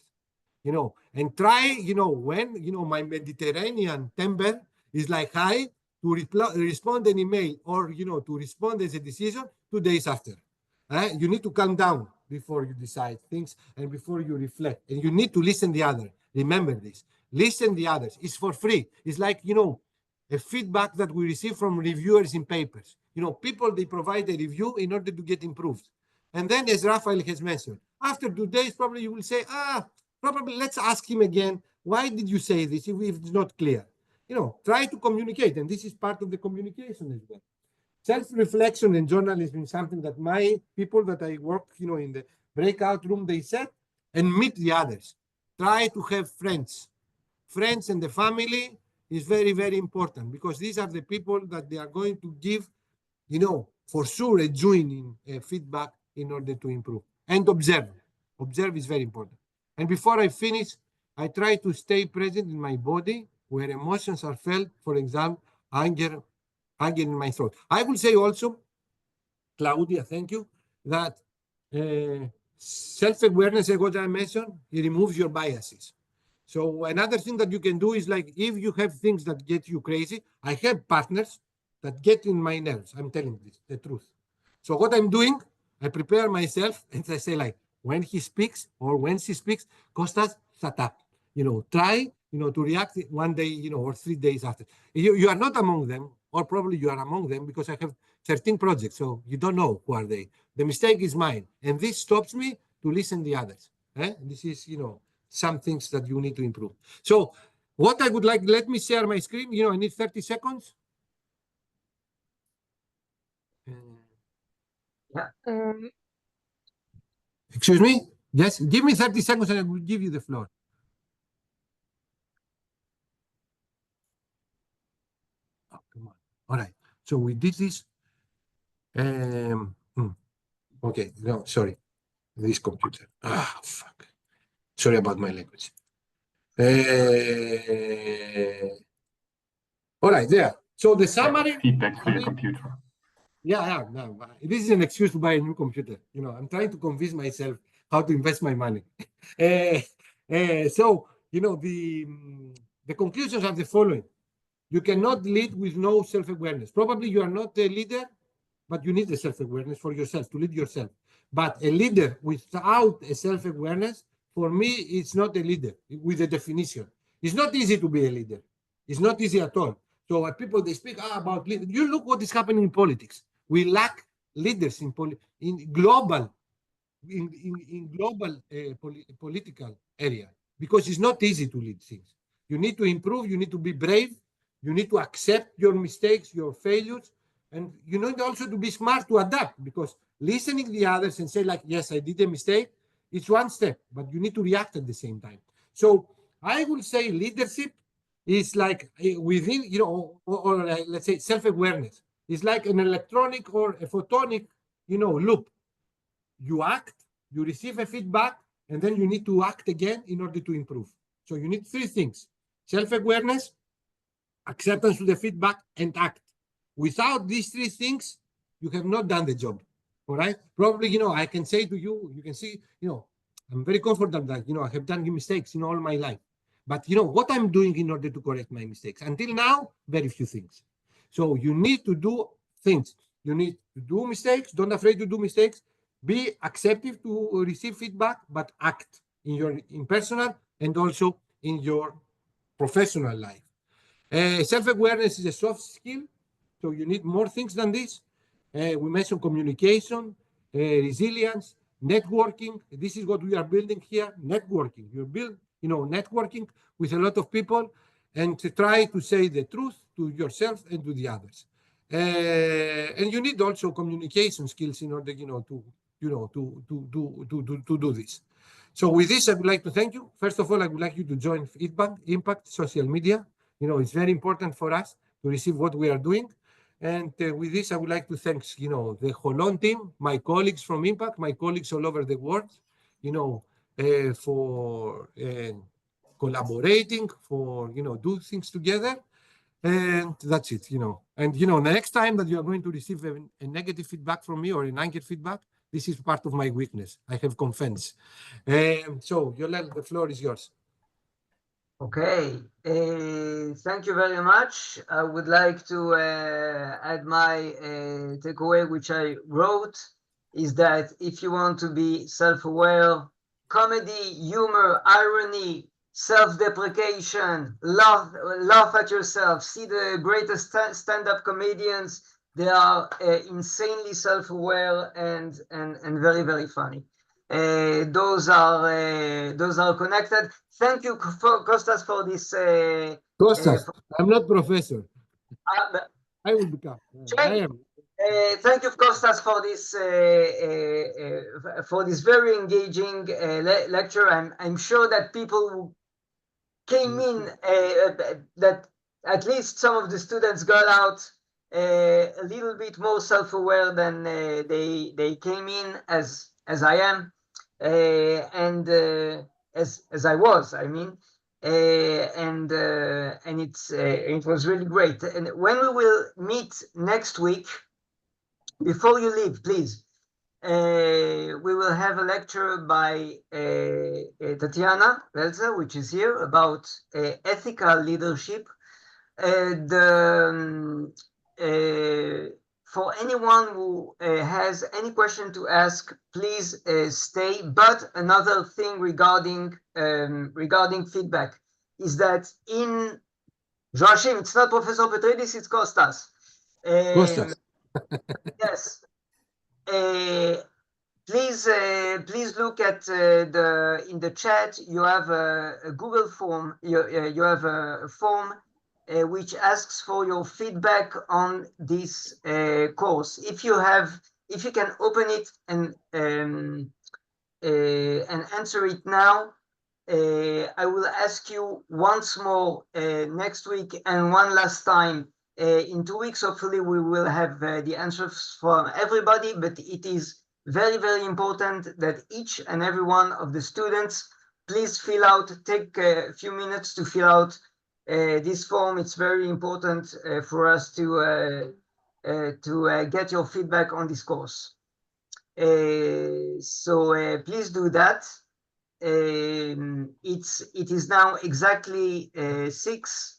and try, when, my Mediterranean temper is like high, to respond an email or, to respond as a decision 2 days after. You need to calm down before you decide things and before you reflect. And you need to listen the other. Remember this. Listen the others. It's for free. It's like, a feedback that we receive from reviewers in papers. People, they provide a review in order to get improved. And then, as Raphael has mentioned, after 2 days, probably you will say, probably let's ask him again, why did you say this if it's not clear? Try to communicate. And this is part of the communication as well. Self-reflection and journalism is something that my people that I work, in the breakout room, they said, and meet the others. Try to have friends. Friends and the family is very, very important because these are the people that they are going to give, for sure, a genuine feedback in order to improve. And observe. Observe is very important. And before I finish, I try to stay present in my body where emotions are felt, for example, anger in my throat. I will say also, Claudia, thank you, that self-awareness, as what I mentioned, it removes your biases. So another thing that you can do is like, if you have things that get you crazy, I have partners that get in my nerves. I'm telling this, the truth. So what I'm doing, I prepare myself and I say like, when he speaks or when she speaks, Kostas, shut up. Try, to react 1 day, or 3 days after. You are not among them, or probably you are among them because I have 13 projects. So you don't know who are they. The mistake is mine. And this stops me to listen to the others. This is, some things that you need to improve. So what I would like, let me share my screen. I need 30 seconds. Yeah. Excuse me? Yes, give me 30 seconds and I will give you the floor. Oh, come on. All right. So we did this. Okay. No, sorry. This computer. Fuck. Sorry about my language. All right, there. So the summary. Feedback for your computer. Yeah. No, this is an excuse to buy a new computer. I'm trying to convince myself how to invest my money. So, the conclusions are the following. You cannot lead with no self-awareness. Probably you are not a leader, but you need the self-awareness for yourself, to lead yourself. But a leader without a self-awareness, for me, it's not a leader with a definition. It's not easy to be a leader. It's not easy at all. So people, they speak about leaders. You look what is happening in politics. We lack leaders in global political area, because it's not easy to lead things. You need to improve, you need to be brave, you need to accept your mistakes, your failures, and you need also to be smart to adapt, because listening to the others and say like, yes, I did a mistake, it's one step, but you need to react at the same time. So I will say leadership is like within, you know, or let's say self-awareness. It's like an electronic or a photonic, you know, loop. You act, you receive a feedback, and then you need to act again in order to improve. So you need three things: self-awareness, acceptance of the feedback, and act. Without these three things, you have not done the job. All right? Probably, you know, I can say to you, you can see, you know, I'm very comfortable that, you know, I have done mistakes in all my life. But, you know, what I'm doing in order to correct my mistakes? Until now, very few things. So you need to do things. You need to do mistakes. Don't afraid to do mistakes. Be acceptive to receive feedback, but act in personal and also in your professional life. Self-awareness is a soft skill, so you need more things than this. We mentioned communication, resilience, networking. This is what we are building here, networking. You build, you know, networking with a lot of people and to try to say the truth to yourself and to the others. And you need also communication skills in order, you know, to do this. So with this, I would like to thank you. First of all, I would like you to join Impact social media. You know, it's very important for us to receive what we are doing. And with this, I would like to thank, you know, the Holon team, my colleagues from Impact, my colleagues all over the world, you know, for collaborating, for, you know, do things together. And that's it, you know. And, you know, the next time that you are going to receive a negative feedback from me or a negative feedback, this is part of my weakness. I have confidence. So, Yolel, the floor is yours. Okay, thank you very much. I would like to add my takeaway, which I wrote, is that if you want to be self-aware, comedy, humor, irony, self-deprecation, laugh at yourself, see the greatest stand-up comedians. They are insanely self-aware and very, very funny. Those are connected. Thank you, Kostas, for this. Kostas, I'm not professor. I will become. I am. Thank you, Kostas, for this very engaging lecture. I'm sure that people who came in, that at least some of the students got out a little bit more self-aware than they came in as I am, and as I was. I mean. And it was really great. And when we will meet next week, before you leave, please, we will have a lecture by Tatiana Welzer, which is here, about ethical leadership. For anyone who has any question to ask, please stay. But another thing regarding feedback is that in Joachim, it's not Professor Petridis, it's Kostas. Kostas. Yes. Please look at in the chat. You have a Google form. You have a form which asks for your feedback on this course. If you can open it and answer it now, I will ask you once more next week and one last time in 2 weeks. Hopefully, we will have the answers from everybody. But it is very, very important that each and every one of the students please take a few minutes to fill out this form. It's very important for us to get your feedback on this course. So please do that. It is now exactly 6.